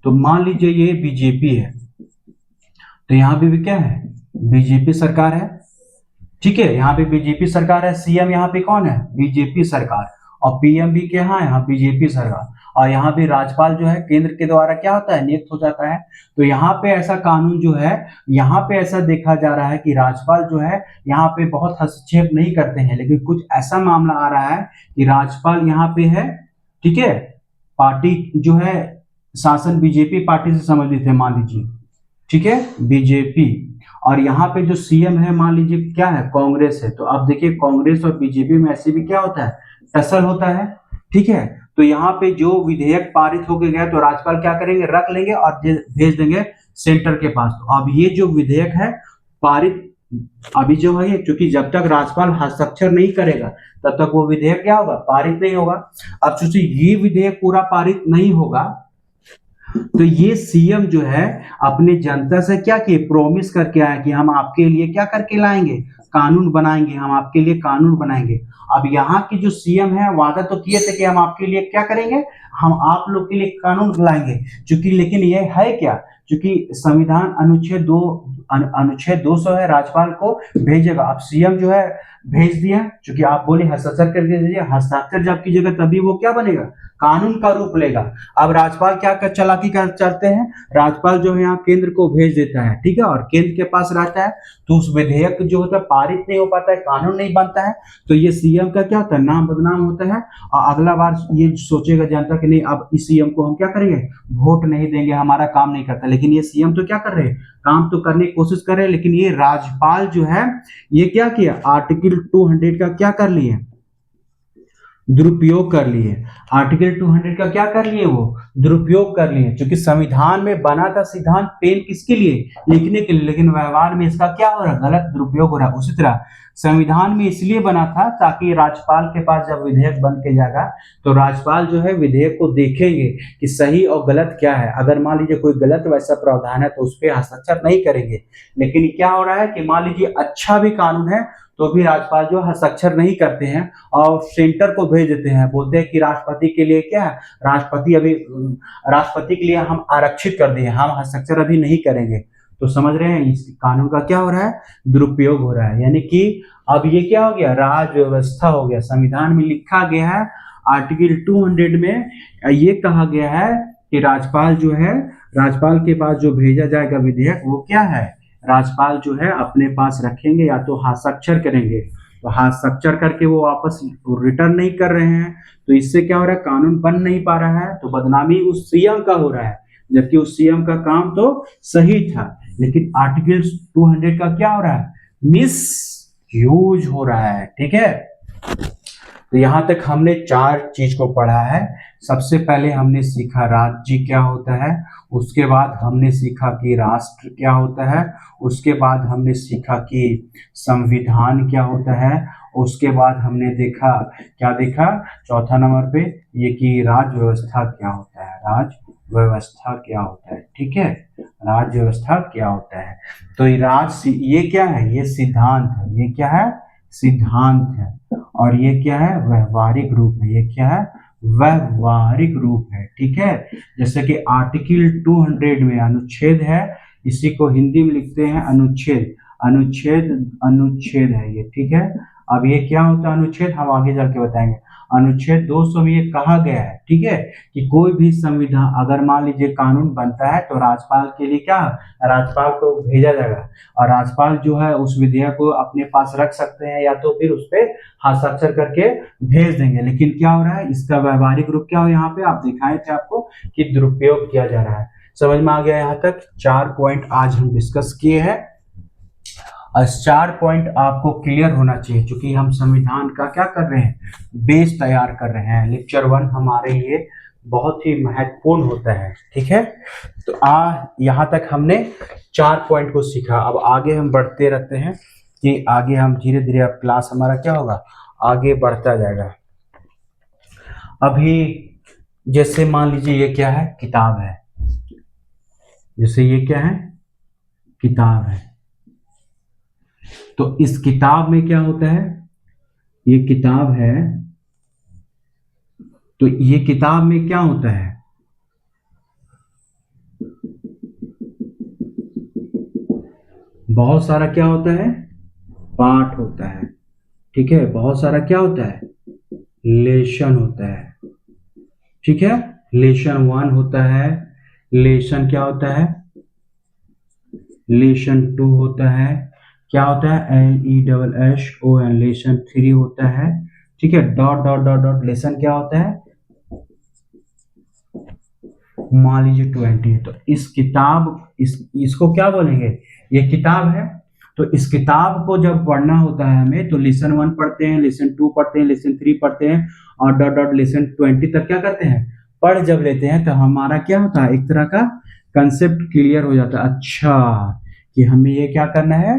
तो मान लीजिए ये बीजेपी है, तो यहाँ पे भी क्या है, बीजेपी सरकार है, ठीक है। यहाँ पे बीजेपी सरकार है, सीएम यहाँ पे कौन है, बीजेपी सरकार, और पीएम भी क्या है यहाँ बीजेपी सरकार, और यहाँ पे राज्यपाल जो है केंद्र के द्वारा क्या होता है, नियुक्त हो जाता है। तो यहाँ पे ऐसा कानून जो है, यहाँ पे ऐसा देखा जा रहा है कि राज्यपाल जो है यहाँ पे बहुत हस्तक्षेप नहीं करते हैं, लेकिन कुछ ऐसा मामला आ रहा है कि राज्यपाल यहाँ पे है, ठीक है, पार्टी जो है शासन बीजेपी पार्टी से संबंधित है मान लीजिए, ठीक है, बीजेपी, और यहाँ पे जो सीएम है मान लीजिए क्या है, कांग्रेस है। तो अब देखिए कांग्रेस और बीजेपी में ऐसे भी क्या होता है, टसल होता है, ठीक है। तो यहाँ पे जो विधेयक पारित होके गया तो राज्यपाल क्या करेंगे, रख लेंगे और भेज देंगे सेंटर के पास। तो अब ये जो विधेयक है पारित अभी जो है, क्योंकि जब तक राज्यपाल हस्ताक्षर नहीं करेगा तब तक वो विधेयक क्या होगा, पारित नहीं होगा। अब चूंकि ये विधेयक पूरा पारित नहीं होगा तो ये सीएम जो है अपने जनता से क्या किए, प्रॉमिस करके आया कि हम आपके लिए क्या करके लाएंगे, कानून बनाएंगे, हम आपके लिए कानून बनाएंगे। अब यहाँ की जो सीएम है वादा तो किए थे कि हम आपके लिए क्या करेंगे, हम आप लोग के लिए कानून लाएंगे, क्योंकि लेकिन ये है क्या, क्योंकि संविधान अनुच्छेद 200 है, राज्यपाल को भेजेगा। अब सीएम जो है भेज दिया, क्योंकि आप बोले हस्ताक्षर कर दीजिए, हस्ताक्षर जब कीजिएगा तभी वो क्या बनेगा, कानून का रूप लेगा। अब राज्यपाल क्या कर चालाकी कर चलते हैं, राज्यपाल जो है यहाँ केंद्र को भेज देता है, ठीक है, और केंद्र के पास रहता है, तो उस विधेयक जो होता है पारित नहीं हो पाता है, कानून नहीं बनता है। तो ये सीएम का क्या होता है, नाम बदनाम होता है, और अगला बार ये सोचेगा जनता कि नहीं अब इस सीएम को हम क्या करेंगे, वोट नहीं देंगे, हमारा काम नहीं करता। लेकिन ये सीएम तो क्या कर रहे हैं, काम तो करने की कोशिश कर रहे हैं, लेकिन ये राज्यपाल जो है ये क्या किया, आर्टिकल 200 का क्या कर लिए, दुरुपयोग कर लिए। आर्टिकल 200 का क्या कर लिए, वो दुरुपयोग कर लिए, क्योंकि संविधान में बना था सिद्धांत पेन किसके लिए, लिखने के लिए, लेकिन व्यवहार में इसका क्या हो रहा है, गलत दुरुपयोग हो रहा है। उसी तरह संविधान में इसलिए बना था ताकि राज्यपाल के पास जब विधेयक बन के जाएगा तो राज्यपाल जो है विधेयक को देखेंगे कि सही और गलत क्या है। अगर मान लीजिए कोई गलत वैसा प्रावधान है तो उस पर हस्ताक्षर नहीं करेंगे। लेकिन क्या हो रहा है कि मान लीजिए अच्छा भी कानून है तो भी राज्यपाल जो हस्ताक्षर नहीं करते हैं और सेंटर को भेज देते हैं, बोलते हैं कि राष्ट्रपति के लिए क्या है, राष्ट्रपति के लिए हम आरक्षित कर दिए, हम हस्ताक्षर अभी नहीं करेंगे। तो समझ रहे हैं इस कानून का क्या हो रहा है, दुरुपयोग हो रहा है। यानी कि अब ये क्या हो गया, राज व्यवस्था हो गया। संविधान में लिखा गया है आर्टिकल 200 में ये कहा गया है कि राज्यपाल जो है, राज्यपाल के पास जो भेजा जाएगा विधेयक वो क्या है, राज्यपाल जो है अपने पास रखेंगे या तो हस्ताक्षर करेंगे। तो हस्ताक्षर करके वो वापस रिटर्न नहीं कर रहे हैं, तो इससे क्या हो रहा है, कानून बन नहीं पा रहा है, तो बदनामी उस सीएम का हो रहा है, जबकि उस सीएम का काम तो सही था। लेकिन आर्टिकल 200 का क्या हो रहा है, मिस यूज हो रहा है, ठीक है। तो यहां तक हमने 4 चीज को पढ़ा है। सबसे पहले हमने सीखा राज्य क्या होता है, उसके बाद हमने सीखा कि राष्ट्र क्या होता है, उसके बाद हमने सीखा कि संविधान क्या होता है, उसके बाद हमने देखा, क्या देखा, चौथा नंबर पे ये कि राज्य व्यवस्था क्या होता है, राज्य व्यवस्था क्या होता है, ठीक है, राज्य व्यवस्था क्या होता है। तो ये क्या है, ये सिद्धांत है, ये क्या है, सिद्धांत है, और ये क्या है, व्यवहारिक रूप है, ये क्या है, व्यवहारिक रूप है, ठीक है। जैसे कि आर्टिकल 200 में अनुच्छेद है, इसी को हिंदी में लिखते हैं अनुच्छेद, अनुच्छेद है ये, ठीक है। अब ये क्या होता है अनुच्छेद, हम आगे चल के बताएंगे। अनुच्छेद 200 में ये कहा गया है, ठीक है, कि कोई भी संविधान अगर मान लीजिए कानून बनता है तो राज्यपाल के लिए क्या, राज्यपाल को भेजा जाएगा, और राज्यपाल जो है उस विधेयक को अपने पास रख सकते हैं या तो फिर उस पर हस्ताक्षर करके भेज देंगे। लेकिन क्या हो रहा है, इसका व्यवहारिक रूप क्या हो, यहाँ पे आप दिखाए थे आपको कि दुरुपयोग किया जा रहा है। समझ में आ गया यहाँ तक। 4 पॉइंट आज हम डिस्कस किए हैं, और 4 पॉइंट आपको क्लियर होना चाहिए, क्योंकि हम संविधान का क्या कर रहे हैं, बेस तैयार कर रहे हैं। लेक्चर 1 हमारे लिए बहुत ही महत्वपूर्ण होता है, ठीक है। तो यहाँ तक हमने 4 पॉइंट को सीखा। अब आगे हम बढ़ते रहते हैं कि आगे हम धीरे धीरे, अब क्लास हमारा क्या होगा, आगे बढ़ता जाएगा। अभी जैसे मान लीजिए ये क्या है, किताब है, जैसे ये क्या है, किताब है। तो इस किताब में क्या होता है, ये किताब है, तो ये किताब में क्या होता है, बहुत सारा क्या होता है, पाठ होता है। ठीक है, बहुत सारा क्या होता है, लेशन होता है। ठीक है, लेशन 1 होता है, लेशन क्या होता है, लेशन 2 होता है, क्या होता है, LESSON, लेशन 3 होता है। ठीक है, dot dot dot dot lesson क्या होता है, मान लीजिए 20 है। तो इस किताब इसको क्या बोलेंगे, ये किताब है। तो इस किताब को जब पढ़ना होता है हमें, तो लेसन 1 पढ़ते हैं, लेसन 2 पढ़ते हैं, लेसन 3 पढ़ते हैं, और डॉट डॉट लेसन 20 तक क्या करते हैं, पढ़ जब लेते हैं, तो हमारा क्या होता है, एक तरह का कंसेप्ट क्लियर हो जाता है। अच्छा, कि हमें ये क्या करना है,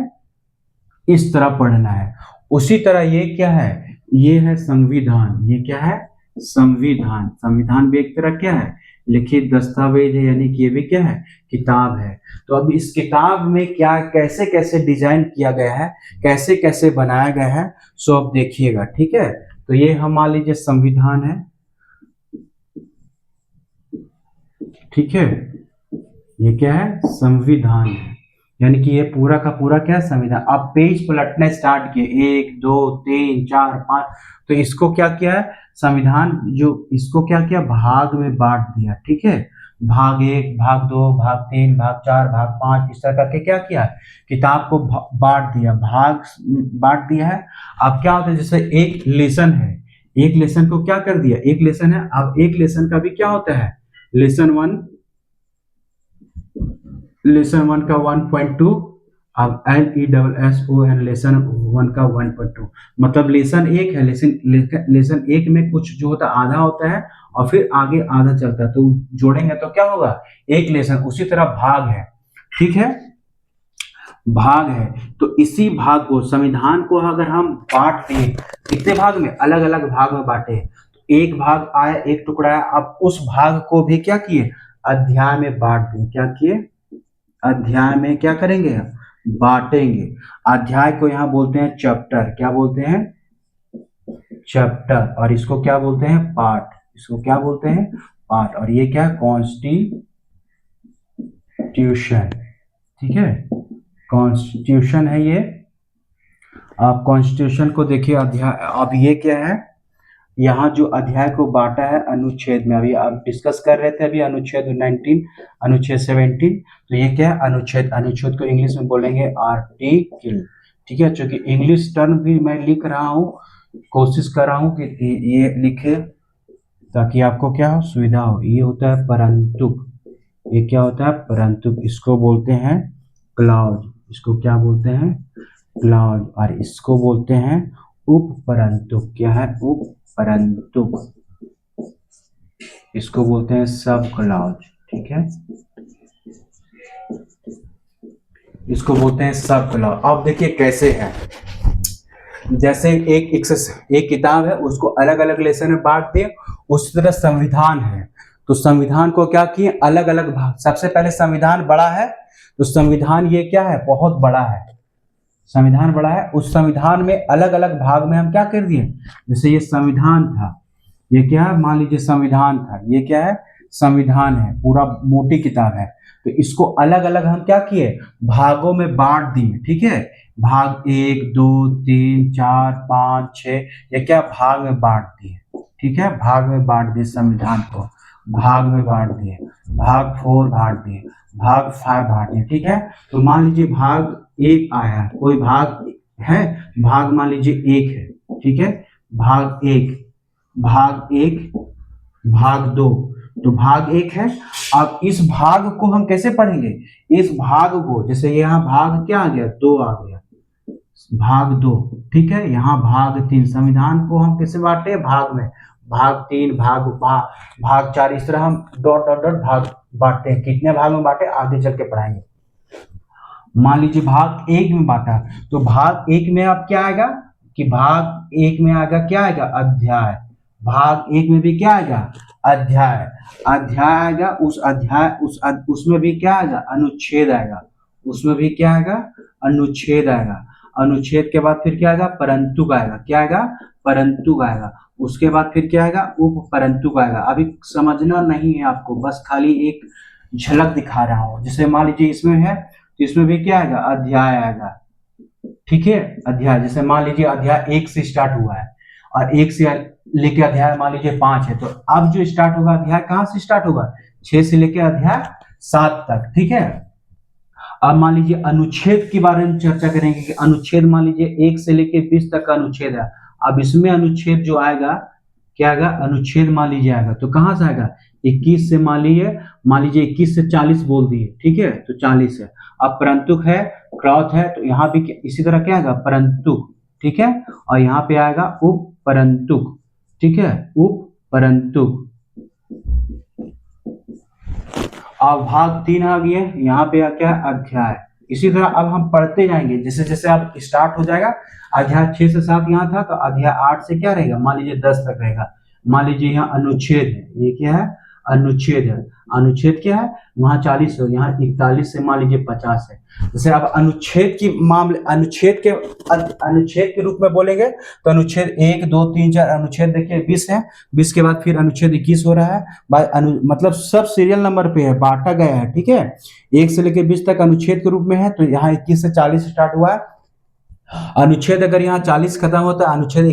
इस तरह पढ़ना है। उसी तरह ये क्या है, ये है संविधान। ये क्या है, संविधान। संविधान भी एक तरह क्या है, लिखित दस्तावेज है, यानी कि ये भी क्या है, किताब है। तो अब इस किताब में क्या कैसे कैसे डिजाइन किया गया है, कैसे कैसे बनाया गया है, सो अब देखिएगा। ठीक है, तो ये हम मान लीजिए संविधान है। ठीक है, ये क्या है, संविधान है, यानी कि ये पूरा का पूरा क्या है, संविधान। अब पेज पलटना स्टार्ट किए, 1 2 3 4 5, तो इसको क्या किया है, संविधान जो इसको क्या किया, भाग में बांट दिया। ठीक है, भाग 1, भाग 2, भाग 3, भाग 4, भाग 5, इस तरह करके क्या किया, किताब को बांट दिया, भाग बांट दिया है। अब क्या होता है, जैसे एक लेसन है, एक लेसन को क्या कर दिया, एक लेसन है। अब एक लेसन का भी क्या होता है, लेसन 1, लेसन 1 का 1.2, अब LESSON लेसन 1 का 1.2, मतलब लेसन 1 है, लेसन 1 में कुछ जो होता है आधा होता है, और फिर आगे आधा चलता है, तो जोड़ेंगे तो क्या होगा, एक लेसन। उसी तरह भाग है। ठीक है, भाग है, तो इसी भाग को, संविधान को अगर हम बांट दें, कितने भाग में, अलग अलग भाग में बांटे, तो एक भाग आया, एक टुकड़ा आया, अब उस भाग को भी क्या किए, अध्याय में बांट दें। क्या किए, अध्याय में क्या करेंगे, बांटेंगे। अध्याय को यहाँ बोलते हैं चैप्टर, क्या बोलते हैं, चैप्टर, और इसको क्या बोलते हैं, पार्ट, इसको क्या बोलते हैं, पार्ट। और ये क्या है, कॉन्स्टिट्यूशन। ठीक है, कॉन्स्टिट्यूशन है ये। आप कॉन्स्टिट्यूशन को देखिए, अध्याय, अब ये क्या है, यहाँ जो अध्याय को बांटा है अनुच्छेद में, अभी आप डिस्कस कर रहे थे, अभी अनुच्छेद 19, अनुच्छेद 17, तो ये क्या है, अनुच्छेद। अनुच्छेद को इंग्लिश में बोलेंगे आर्टिकल। ठीक है, चूंकि इंग्लिश टर्म भी मैं लिख रहा हूँ, कोशिश कर रहा हूँ कि ये लिखे, ताकि आपको क्या हो, सुविधा हो। ये होता है परंतु, ये क्या होता है, परंतु, इसको बोलते हैं क्लॉज, इसको क्या बोलते हैं, क्लॉज, और इसको बोलते हैं उपपरंतु। क्या है, उपपरंतु, इसको बोलते हैं सब क्लॉज। ठीक है, इसको बोलते हैं सब क्लॉज। अब देखिए कैसे है, जैसे एक किताब है, उसको अलग अलग लेसन में बांट दिए, उसी तरह संविधान है। तो संविधान को क्या किए, अलग अलग भाग। सबसे पहले संविधान बड़ा है, तो संविधान ये क्या है, बहुत बड़ा है, संविधान बड़ा है। उस संविधान में अलग अलग भाग में हम क्या कर दिए, जैसे ये संविधान था, ये क्या है, मान लीजिए संविधान था, ये क्या है, संविधान है, पूरा मोटी किताब है। तो इसको अलग अलग हम क्या किए, भागों में बांट दिए। ठीक है, भाग 1 2 3 4 5 6, ये क्या, भाग में बांट दिए। ठीक है, भाग में बांट दिए, संविधान को भाग में बांट दिए, भाग 4 बांट दिए, भाग 5 बांट दिए। ठीक है, तो मान लीजिए भाग 1 आया, कोई भाग है, भाग मान लीजिए 1 है। ठीक है, भाग 1, भाग 1, भाग 2, तो भाग 1 है। अब इस भाग को हम कैसे पढ़ेंगे, इस भाग को, जैसे यहाँ भाग क्या आ गया, 2 आ गया, भाग 2। ठीक है, यहाँ भाग 3, संविधान को हम कैसे बांटे, भाग में, भाग 3, भाग 4, इस तरह हम डॉट डॉट डॉट भाग बांटते हैं। कितने भाग में बांटे, आगे चल के पढ़ाएंगे। मान लीजिए भाग 1 में बांटा, तो भाग 1 में अब क्या आएगा, कि भाग 1 में आएगा, क्या आएगा, अध्याय। भाग 1 में भी क्या आएगा, अध्याय, अध्याय आएगा। उस अध्याय उसमें भी क्या आएगा, अनुच्छेद आएगा, उसमें भी क्या आएगा, अनुच्छेद आएगा। अनुच्छेद के बाद फिर क्या आएगा, परंतु आएगा, क्या आएगा, परंतु आएगा। उसके बाद फिर क्या आएगा, उप परंतु आएगा। अभी समझना नहीं है आपको, बस खाली एक झलक दिखा रहा हूँ। जैसे मान लीजिए इसमें है तो इसमें भी क्या आएगा, अध्याय आएगा। ठीक है, अध्याय जैसे मान लीजिए अध्याय 1 से स्टार्ट हुआ है और 1 से लेके अध्याय मान लीजिए 5 है, तो अब जो स्टार्ट होगा अध्याय कहां से स्टार्ट होगा, 6 से लेके अध्याय 7 तक। ठीक है, अब मान लीजिए अनुच्छेद के बारे में चर्चा करेंगे कि अनुच्छेद मान लीजिए 1 से लेके 20 तक का अनुच्छेद है। अब इसमें अनुच्छेद जो आएगा क्या आएगा, अनुच्छेद मान लीजिए आएगा तो कहां से आएगा, 21 से मान लीजिए 21 से 40 बोल दिए। ठीक है, तो 40 है। अब परंतुक है, क्रॉथ है, तो यहाँ भी इसी तरह क्या आएगा, परंतुक। ठीक है, और यहाँ पे आएगा उप परंतुक। ठीक है, उप परंतुक। अब भाग 3 आ गया, यहाँ पे क्या, अध्याय। इसी तरह अब हम पढ़ते जाएंगे, जैसे जैसे अब स्टार्ट हो जाएगा। अध्याय 6 से 7 यहाँ था, तो अध्याय 8 से क्या रहेगा, मान लीजिए 10 तक रहेगा। मान लीजिए यहाँ अनुच्छेद है, ये क्या है, अनुच्छेद है। अनुच्छेद क्या है, वहां 40 है, यहाँ 41 से मान लीजिए 50 है। जैसे अब अनुच्छेद की मामले, अनुच्छेद के रूप में बोलेंगे तो अनुच्छेद 1 2 3 4 अनुच्छेद देखिए 20 है। 20 के बाद फिर अनुच्छेद 21 हो रहा है, मतलब सब सीरियल नंबर पे है, बांटा गया है। ठीक है, 1 से लेकर 20 तक अनुच्छेद के रूप में है, तो यहाँ 21 से 40 स्टार्ट हुआ है। अनुच्छेद अगर यहाँ 40 खत्म होता है, अनुच्छेद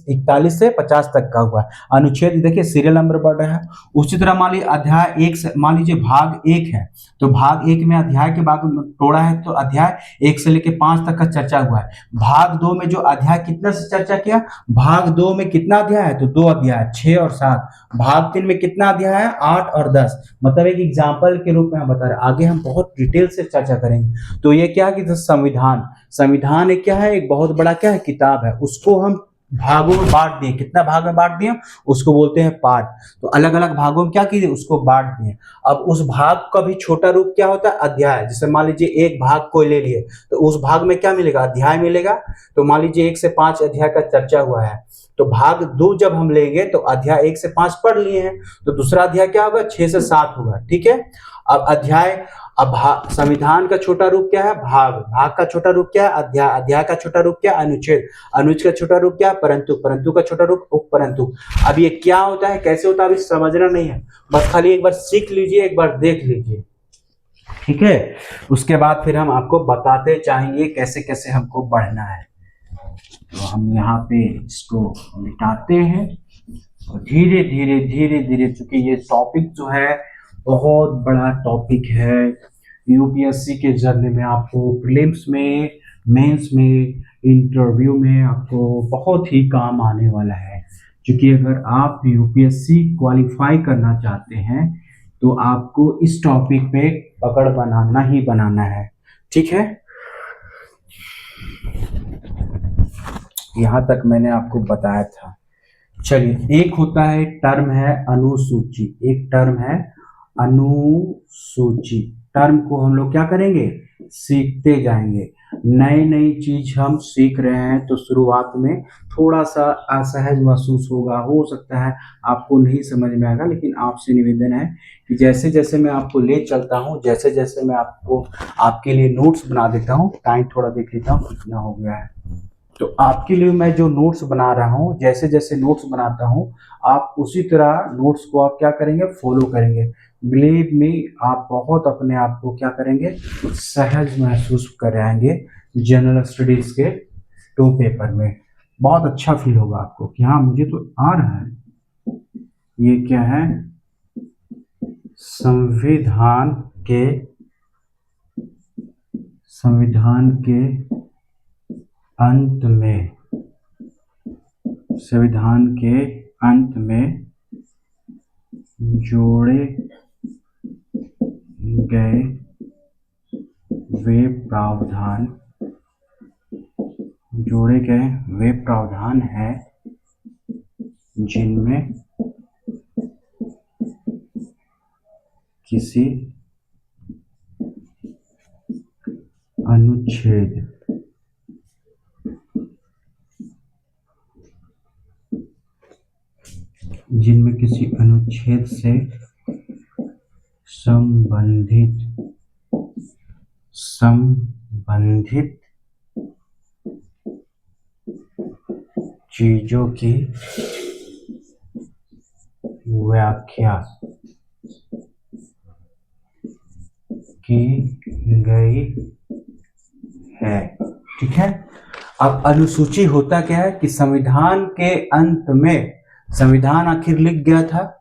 41 से 50 तक का हुआ है। अनुच्छेद देखिए सीरियल नंबर बढ़ रहा है। उसी तरह मान लीजिए अध्याय 1 से, मान लीजिए भाग 1 है, तो भाग 1 में अध्याय के भाग तोड़ा है, तो अध्याय 1 से लेकर 5 तक का चर्चा हुआ है। भाग 2 में जो अध्याय कितना से चर्चा किया, भाग 2 में कितना अध्याय है, तो 2 अध्याय, 6 और 7। भाग 3 में कितना अध्याय है, 8 और 10। मतलब एक एग्जाम्पल के रूप में हम बता रहे हैं, आगे हम बहुत डिटेल से चर्चा करेंगे। तो ये क्या है कि संविधान, संविधान एक क्या है, एक बहुत बड़ा क्या है, किताब है। उसको हम भागों में बांट दिए। कितना भाग में बांट दिए, उसको बोलते हैं पार्ट। तो अलग अलग भागों में क्या कीजिए, उसको बांट दिए। अब उस भाग का भी छोटा रूप क्या होता है, अध्याय। जैसे मान लीजिए एक भाग को ले लिए, तो उस भाग में क्या मिलेगा, अध्याय मिलेगा। तो मान लीजिए 1 से 5 अध्याय का चर्चा हुआ है, तो भाग 2 जब हम लेंगे तो अध्याय 1 से 5 पढ़ लिए हैं, तो दूसरा अध्याय क्या होगा, 6 से 7 होगा। ठीक है, अब अध्याय, अब संविधान का छोटा रूप क्या है, भाग। भाग का छोटा रूप क्या है, अध्याय। अध्याय का छोटा रूप क्या है, अनुच्छेद। अनुच्छेद का छोटा रूप क्या है, परंतु। परंतु का छोटा रूप उपपरंतु। अब ये क्या होता है, कैसे होता है, अभी समझना नहीं है, बस खाली एक बार सीख लीजिए, एक बार देख लीजिए। ठीक है, उसके बाद फिर हम आपको बताते चाहेंगे कैसे कैसे हमको बढ़ना है। तो हम यहाँ पे इसको मिटाते हैं और धीरे धीरे धीरे धीरे, चूंकि ये टॉपिक जो है बहुत बड़ा टॉपिक है, यूपीएससी के जर्नी में आपको प्रीलिम्स में, मेंस में, इंटरव्यू में आपको बहुत ही काम आने वाला है। क्योंकि अगर आप यूपीएससी क्वालिफाई करना चाहते हैं तो आपको इस टॉपिक पे पकड़ बनाना ही बनाना है। ठीक है, यहाँ तक मैंने आपको बताया था। चलिए, एक होता है, टर्म है अनुसूची। एक टर्म है अनुसूची। टर्म को हम लोग क्या करेंगे, सीखते जाएंगे। नई नई चीज हम सीख रहे हैं तो शुरुआत में थोड़ा सा असहज महसूस होगा, हो सकता है आपको नहीं समझ में आएगा, लेकिन आपसे निवेदन है कि जैसे जैसे मैं आपको ले चलता हूँ, जैसे जैसे मैं आपको आपके लिए नोट्स बना देता हूँ। टाइम थोड़ा देख लेता हूँ कितना हो गया है। तो आपके लिए मैं जो नोट्स बना रहा हूँ, जैसे जैसे नोट्स बनाता हूँ, आप उसी तरह नोट्स को आप क्या करेंगे, फॉलो करेंगे। बिलीव मी, आप बहुत अपने आप को क्या करेंगे, सहज महसूस कराएंगे जनरल स्टडीज के 2 पेपर में। बहुत अच्छा फील होगा आपको कि हाँ मुझे तो आ रहा है। ये क्या है, संविधान के अंत में, संविधान के अंत में जोड़े गए वे प्रावधान हैं जिनमें किसी अनुच्छेद से संबंधित चीजों की व्याख्या की गई है। ठीक है। अब अनुसूची होता क्या है कि संविधान के अंत में, संविधान आखिर लिख गया था,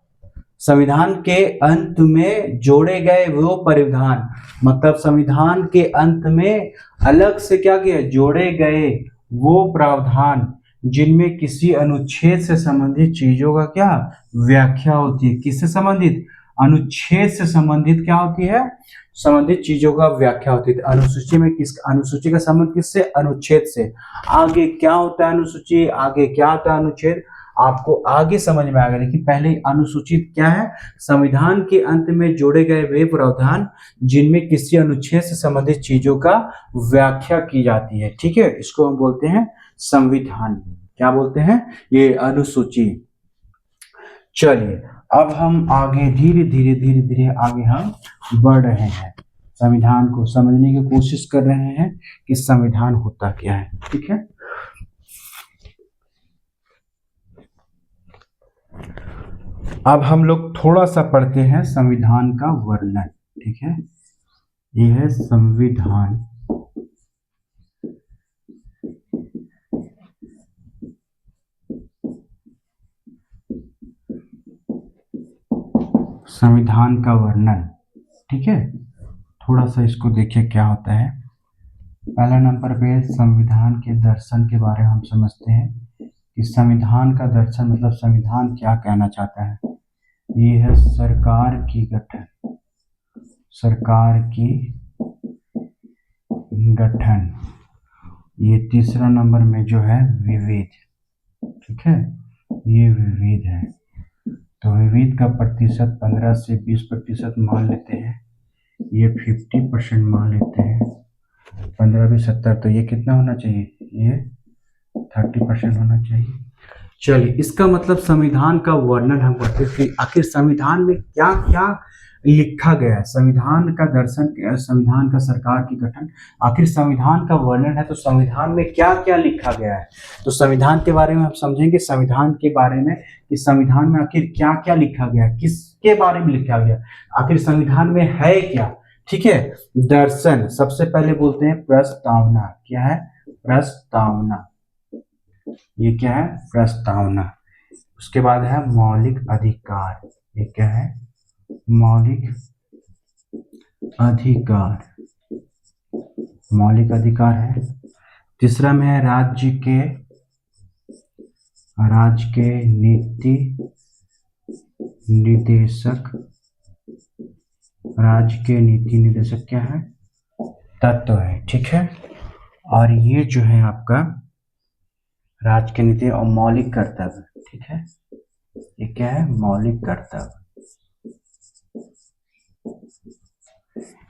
संविधान के अंत में जोड़े गए वो परिविधान, मतलब संविधान के अंत में अलग से क्या किया, जोड़े गए वो प्रावधान जिनमें किसी अनुच्छेद से संबंधित चीजों का क्या व्याख्या होती है। किससे संबंधित, अनुच्छेद से संबंधित क्या होती है, संबंधित चीजों का व्याख्या होती है। अनुसूची में किस, अनुसूची का संबंध किससे, अनुच्छेद से। आगे क्या होता है अनुसूची, आगे क्या होता है अनुच्छेद, आपको आगे समझ में आएगा। लेकिन पहले अनुसूचित क्या है, संविधान के अंत में जोड़े गए वे प्रावधान जिनमें किसी अनुच्छेद से संबंधित चीजों का व्याख्या की जाती है। ठीक है, इसको हम बोलते हैं संविधान। क्या बोलते हैं, ये अनुसूची। चलिए अब हम आगे धीरे धीरे आगे हम बढ़ रहे हैं, संविधान को समझने की कोशिश कर रहे हैं कि संविधान होता क्या है। ठीक है, अब हम लोग थोड़ा सा पढ़ते हैं संविधान का वर्णन। ठीक है, यह है संविधान। संविधान का वर्णन। ठीक है, थोड़ा सा इसको देखिए क्या होता है। पहला नंबर पे संविधान के दर्शन के बारे में हम समझते हैं कि संविधान का दर्शन मतलब संविधान क्या कहना चाहता है। ये है सरकार की गठन, सरकार की गठन। ये तीसरा नंबर में जो है विविध। ठीक है, ये विविध है, तो विविध का प्रतिशत 15 से 20% मान लेते हैं, ये 50% मान लेते हैं, 15 भी 70, तो ये कितना होना चाहिए, ये 30% होना चाहिए। चलिए, इसका मतलब संविधान का वर्णन हम करते हैं कि आखिर संविधान में क्या क्या लिखा गया है। संविधान का दर्शन, संविधान का सरकार की गठन, आखिर संविधान का वर्णन है तो संविधान में क्या क्या लिखा गया है। तो संविधान के बारे में हम समझेंगे, संविधान के बारे में कि संविधान में आखिर क्या क्या लिखा गया, किसके बारे में लिखा गया, आखिर संविधान में है क्या। ठीक है, दर्शन सबसे पहले बोलते हैं प्रस्तावना। क्या है, प्रस्तावना। ये क्या है, प्रस्तावना। उसके बाद है मौलिक अधिकार। ये क्या है, मौलिक अधिकार, मौलिक अधिकार है। तीसरा में है राज्य के नीति निर्देशक। राज्य के नीति निर्देशक क्या है, तत्व है। ठीक है, और ये जो है आपका राज्य के नीति और मौलिक कर्तव्य। ठीक है, ये क्या है, मौलिक कर्तव्य।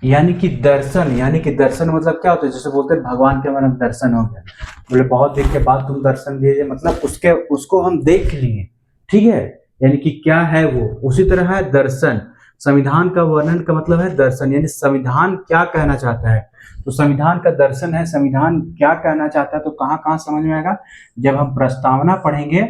यानी कि दर्शन, यानी कि दर्शन मतलब क्या होता है, जैसे बोलते हैं भगवान के हमारा दर्शन हो गया, बोले बहुत दिन के बाद तुम दर्शन दिए, मतलब उसको हम देख लिए। ठीक है, यानी कि क्या है वो, उसी तरह है दर्शन। संविधान का वर्णन का मतलब है दर्शन, यानी संविधान क्या कहना चाहता है, तो संविधान का दर्शन है संविधान क्या कहना चाहता है। तो कहाँ कहाँ समझ में आएगा, जब हम प्रस्तावना पढ़ेंगे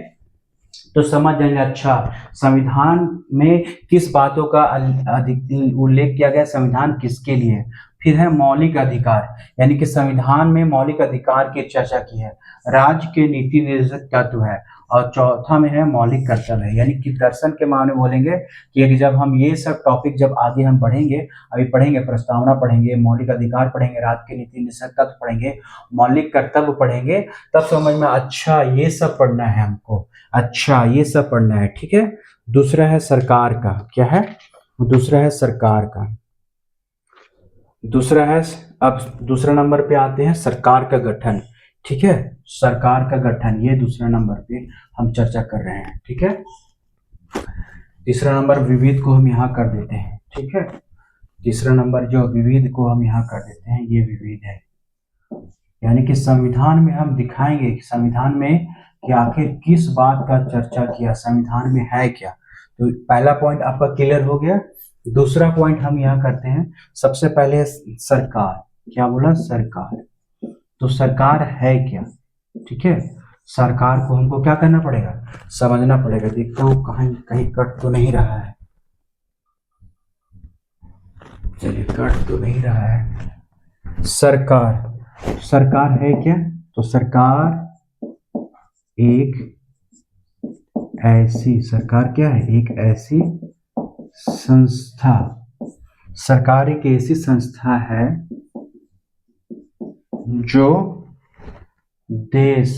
तो समझ जाएंगे, अच्छा संविधान में किस बातों का अधिक उल्लेख किया गया, संविधान किसके लिए। फिर है मौलिक अधिकार, यानी कि संविधान में मौलिक अधिकार की चर्चा की है। राज्य के नीति निर्देशक तत्व है, और चौथा में है मौलिक कर्तव्य है। यानी कि दर्शन के माने बोलेंगे कि जब हम ये सब टॉपिक जब आगे हम बढ़ेंगे, अभी पढ़ेंगे प्रस्तावना पढ़ेंगे, मौलिक अधिकार पढ़ेंगे, राज्य के नीति निर्देशक तत्व पढ़ेंगे, मौलिक कर्तव्य पढ़ेंगे, तब समझ में अच्छा ये सब पढ़ना है हमको, अच्छा ये सब पढ़ना है। ठीक है, दूसरा है सरकार का। क्या है, दूसरा है सरकार का, दूसरा है, अब दूसरा नंबर पे आते हैं सरकार का गठन। ठीक है, सरकार का गठन, ये दूसरा नंबर पे हम चर्चा कर रहे हैं। ठीक है, तीसरा नंबर विविध को हम यहाँ कर देते हैं। ठीक है, तीसरा नंबर जो विविध को हम यहाँ कर देते हैं, ये विविध है, यानी कि संविधान में हम दिखाएंगे कि संविधान में कि आखिर किस बात का चर्चा किया, संविधान में है क्या। तो पहला पॉइंट आपका क्लियर हो गया। दूसरा पॉइंट हम यहाँ करते हैं, सबसे पहले सरकार। क्या बोला, सरकार, तो सरकार है क्या। ठीक है, सरकार को हमको क्या करना पड़ेगा, समझना पड़ेगा। देखता हूँ कहीं कहीं कट तो नहीं रहा है, चलिए कट तो नहीं रहा है। सरकार, सरकार है क्या, तो सरकार एक ऐसी, सरकार क्या है, एक ऐसी संस्था, सरकार एक ऐसी संस्था है जो देश,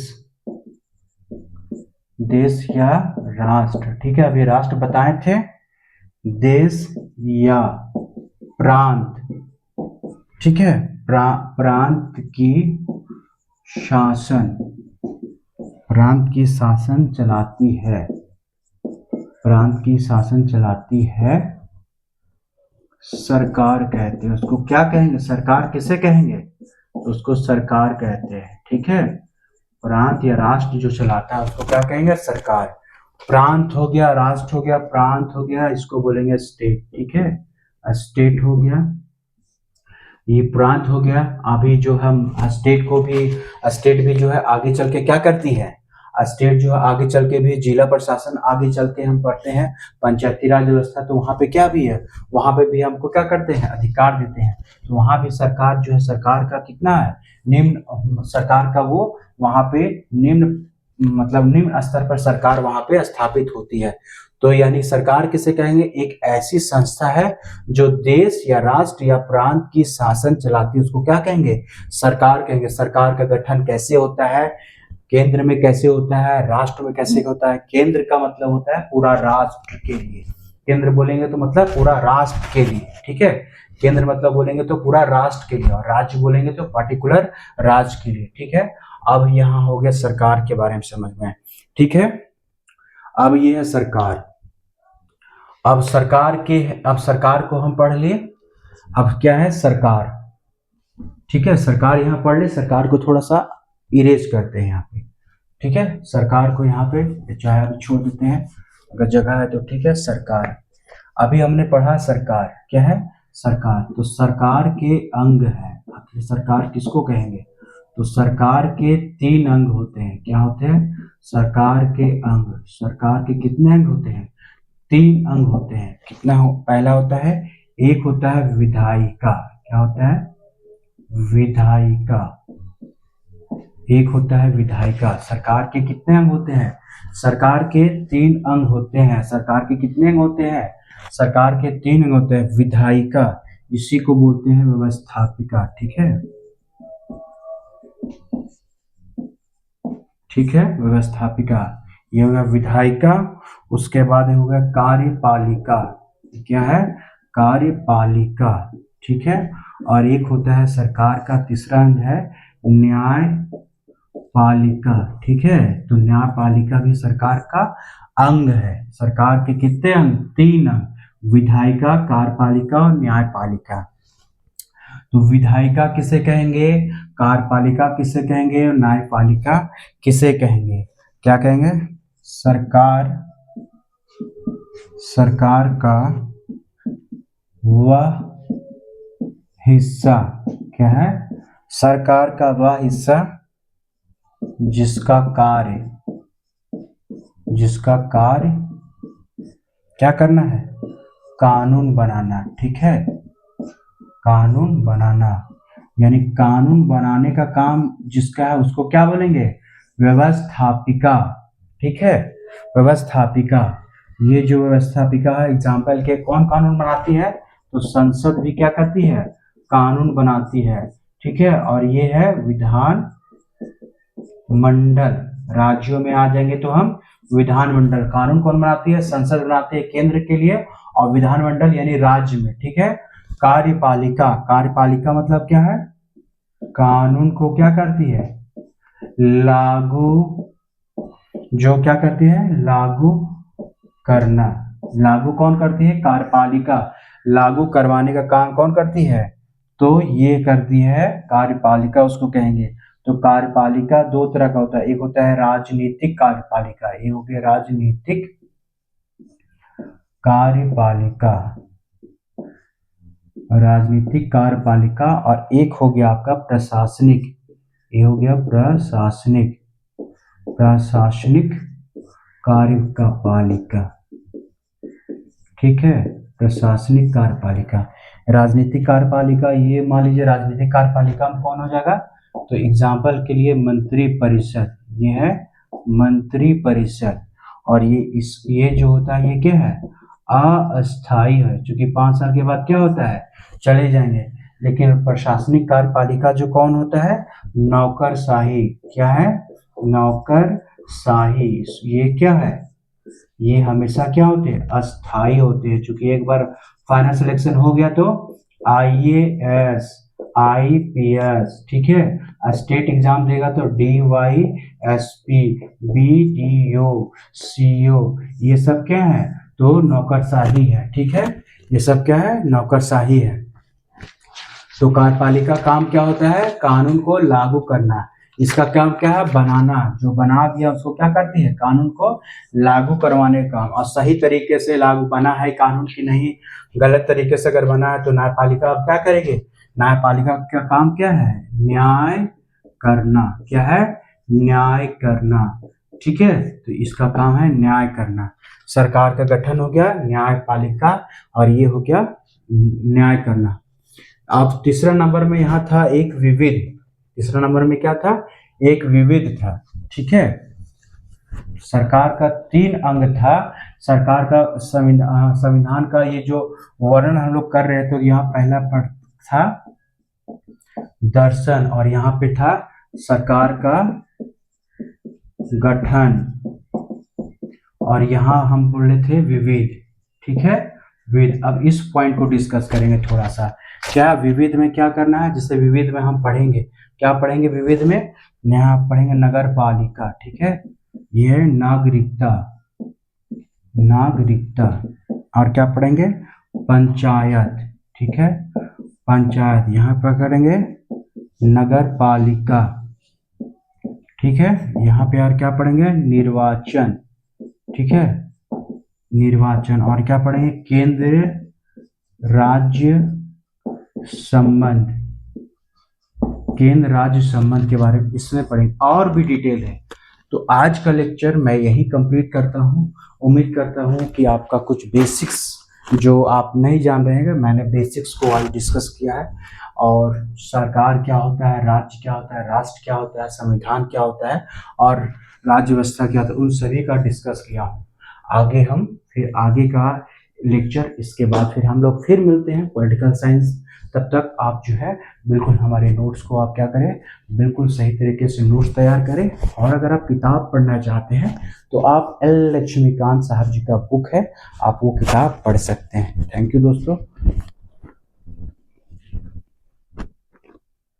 देश या राष्ट्र, ठीक है, अभी राष्ट्र बताए थे, देश या प्रांत, ठीक है, प्रांत की शासन, प्रांत की शासन चलाती है, प्रांत की शासन चलाती है, सरकार कहते हैं उसको। क्या कहेंगे, सरकार किसे कहेंगे, तो उसको सरकार कहते हैं, ठीक है। प्रांत या राष्ट्र जो चलाता है उसको क्या कहेंगे, सरकार। प्रांत हो गया, राष्ट्र हो गया, प्रांत हो गया, इसको बोलेंगे स्टेट, ठीक है, स्टेट हो गया, ये प्रांत हो गया। अभी जो हम स्टेट को भी, स्टेट भी जो है आगे चल के क्या करती है, स्टेट जो है आगे चल के भी जिला प्रशासन, आगे चल के हम पढ़ते हैं पंचायती राज व्यवस्था, तो वहां पे क्या भी है, वहां पे भी हमको क्या करते हैं, अधिकार देते हैं। तो वहां भी सरकार जो है, सरकार का कितना है, निम्न, सरकार का वो वहां पे निम्न, मतलब निम्न स्तर पर सरकार वहां पे स्थापित होती है। तो यानी सरकार किसे कहेंगे, एक ऐसी संस्था है जो देश या राष्ट्र या प्रांत की शासन चलाती है, उसको क्या कहेंगे, सरकार कहेंगे। सरकार का गठन कैसे होता है, केंद्र में कैसे होता है, राष्ट्र में कैसे होता है। केंद्र का मतलब होता है पूरा राष्ट्र के लिए, केंद्र बोलेंगे तो मतलब पूरा राष्ट्र के लिए, ठीक है, केंद्र मतलब बोलेंगे तो पूरा राष्ट्र के लिए, और राज्य बोलेंगे तो पर्टिकुलर राज्य के लिए, ठीक है। अब यहाँ हो गया सरकार के बारे में समझ में, ठीक है। अब ये है सरकार, अब सरकार के, अब सरकार को हम पढ़ लिए, अब क्या है सरकार, ठीक है, सरकार यहाँ पढ़ ले, सरकार को थोड़ा सा इरेज करते हैं यहाँ पे, ठीक है, सरकार को यहाँ पे चाहे अभी छोड़ देते हैं अगर जगह है तो, ठीक है। सरकार, अभी हमने पढ़ा सरकार क्या है, सरकार, तो सरकार के अंग है, आखिर सरकार किसको कहेंगे, तो सरकार के 3 अंग होते हैं, क्या होते हैं, सरकार के अंग, सरकार के कितने अंग होते हैं, 3 अंग होते हैं, कितना हो, पहला होता है, एक होता है विधायिका, क्या होता है, विधायिका, एक होता है विधायिका। सरकार के कितने अंग होते हैं, सरकार के 3 अंग होते हैं, सरकार के कितने अंग होते हैं, सरकार के 3 अंग होते हैं, विधायिका, इसी को बोलते हैं व्यवस्थापिका, ठीक है, ठीक है, व्यवस्थापिका, ये होगा विधायिका। उसके बाद होगा कार्यपालिका, क्या है, कार्यपालिका, ठीक है। और एक होता है सरकार का तीसरा अंग है न्यायपालिका, ठीक है, तो न्यायपालिका भी सरकार का अंग है। सरकार के कितने अंग, 3 अंग, विधायिका, कार्यपालिका और न्यायपालिका। तो विधायिका किसे कहेंगे, कार्यपालिका किसे कहेंगे, और न्यायपालिका किसे कहेंगे, क्या कहेंगे, सरकार, सरकार का वह हिस्सा, क्या है, सरकार का वह हिस्सा जिसका कार्य, जिसका कार्य क्या करना है, कानून बनाना, ठीक है, कानून बनाना, यानी कानून बनाने का काम जिसका है उसको क्या बोलेंगे, व्यवस्थापिका, ठीक है, व्यवस्थापिका। ये जो व्यवस्थापिका है, एग्जाम्पल के कौन कानून बनाती है, तो संसद भी क्या करती है, कानून बनाती है, ठीक है। और ये है विधान मंडल, राज्यों में आ जाएंगे तो हम विधानमंडल, कानून कौन बनाती है, संसद बनाती है केंद्र के लिए, और विधानमंडल यानी राज्य में, ठीक है। कार्यपालिका, कार्यपालिका मतलब क्या है, कानून को क्या करती है, लागू, जो क्या करती है, लागू करना, लागू कौन करती है, कार्यपालिका, लागू करवाने का काम कौन करती है, तो ये करती है कार्यपालिका, उसको कहेंगे। तो कार्यपालिका 2 तरह का होता है, एक होता है राजनीतिक कार्यपालिका, एक हो गया राजनीतिक कार्यपालिका, राजनीतिक कार्यपालिका, और एक हो गया आपका प्रशासनिक, ये हो गया प्रशासनिक, प्रशासनिक कार्यपालिका, ठीक है, प्रशासनिक कार्यपालिका। राजनीतिक कार्यपालिका, ये मान लीजिए राजनीतिक कार्यपालिका में कौन हो जाएगा, तो एग्जाम्पल के लिए मंत्री परिषद, ये है मंत्री परिषद। और ये जो होता है ये क्या है, अस्थाई है, क्योंकि 5 साल के बाद क्या होता है, चले जाएंगे। लेकिन प्रशासनिक कार्यपालिका जो कौन होता है, नौकरशाही, क्या है, नौकरशाही। ये क्या है, ये हमेशा क्या होते हैं, अस्थाई होते हैं। चूंकि एक बार फाइनल सिलेक्शन हो गया तो IAS, IPS, ठीक है, स्टेट एग्जाम देगा तो DYSP, BDO, CO, ये सब क्या है, तो नौकरशाही है, ठीक है, ये सब क्या है, नौकरशाही है। तो कार्यपालिका काम क्या होता है, कानून को लागू करना। इसका काम क्या है, बनाना, जो बना दिया उसको क्या करती है, कानून को लागू करवाने का। और सही तरीके से लागू बना है कानून की नहीं, गलत तरीके से अगर बना है तो न्यायपालिका अब क्या करेगी, न्यायपालिका का काम क्या है, न्याय करना, क्या है, न्याय करना, ठीक है। तो इसका काम है न्याय करना। सरकार का गठन हो गया न्यायपालिका, और ये हो गया न्याय करना। अब तीसरा नंबर में यहाँ था एक विविध, तीसरा नंबर में क्या था, एक विविध था, ठीक है। सरकार का 3 अंग था, सरकार का संविधान का ये जो वर्णन हम लोग कर रहे थे, तो यहाँ पहला पद था दर्शन, और यहाँ पे था सरकार का गठन, और यहाँ हम बोल रहे थे विविध, ठीक है, विविध। अब इस पॉइंट को डिस्कस करेंगे थोड़ा सा, क्या विविध में क्या करना है। जैसे विविध में हम पढ़ेंगे, क्या पढ़ेंगे विविध में, यहाँ पढ़ेंगे नगर पालिका, ठीक है, ये है नागरिकता, नागरिकता। और क्या पढ़ेंगे, पंचायत, ठीक है, पंचायत। यहाँ पर करेंगे नगर पालिका, ठीक है। यहाँ पे और क्या पढ़ेंगे, निर्वाचन, ठीक है, निर्वाचन। और क्या पढ़ेंगे, केंद्र राज्य संबंध, केंद्र राज्य संबंध के बारे में इसमें पढ़ेंगे, और भी डिटेल है। तो आज का लेक्चर मैं यही कंप्लीट करता हूँ। उम्मीद करता हूँ कि आपका कुछ बेसिक्स जो आप नहीं जान रहे हैं, मैंने बेसिक्स को आज डिस्कस किया है। और सरकार क्या होता है, राज्य क्या होता है, राष्ट्र क्या होता है, संविधान क्या होता है, और राज्य व्यवस्था क्या होता है, उन सभी का डिस्कस किया हूँ। आगे हम फिर आगे का लेक्चर, इसके बाद फिर हम लोग फिर मिलते हैं पॉलिटिकल साइंस। तब तक आप जो है बिल्कुल हमारे नोट्स को आप क्या करें, बिल्कुल सही तरीके से नोट्स तैयार करें। और अगर आप किताब पढ़ना चाहते हैं तो आप L लक्ष्मीकांत साहब जी का बुक है, आप वो किताब पढ़ सकते हैं। थैंक यू दोस्तों।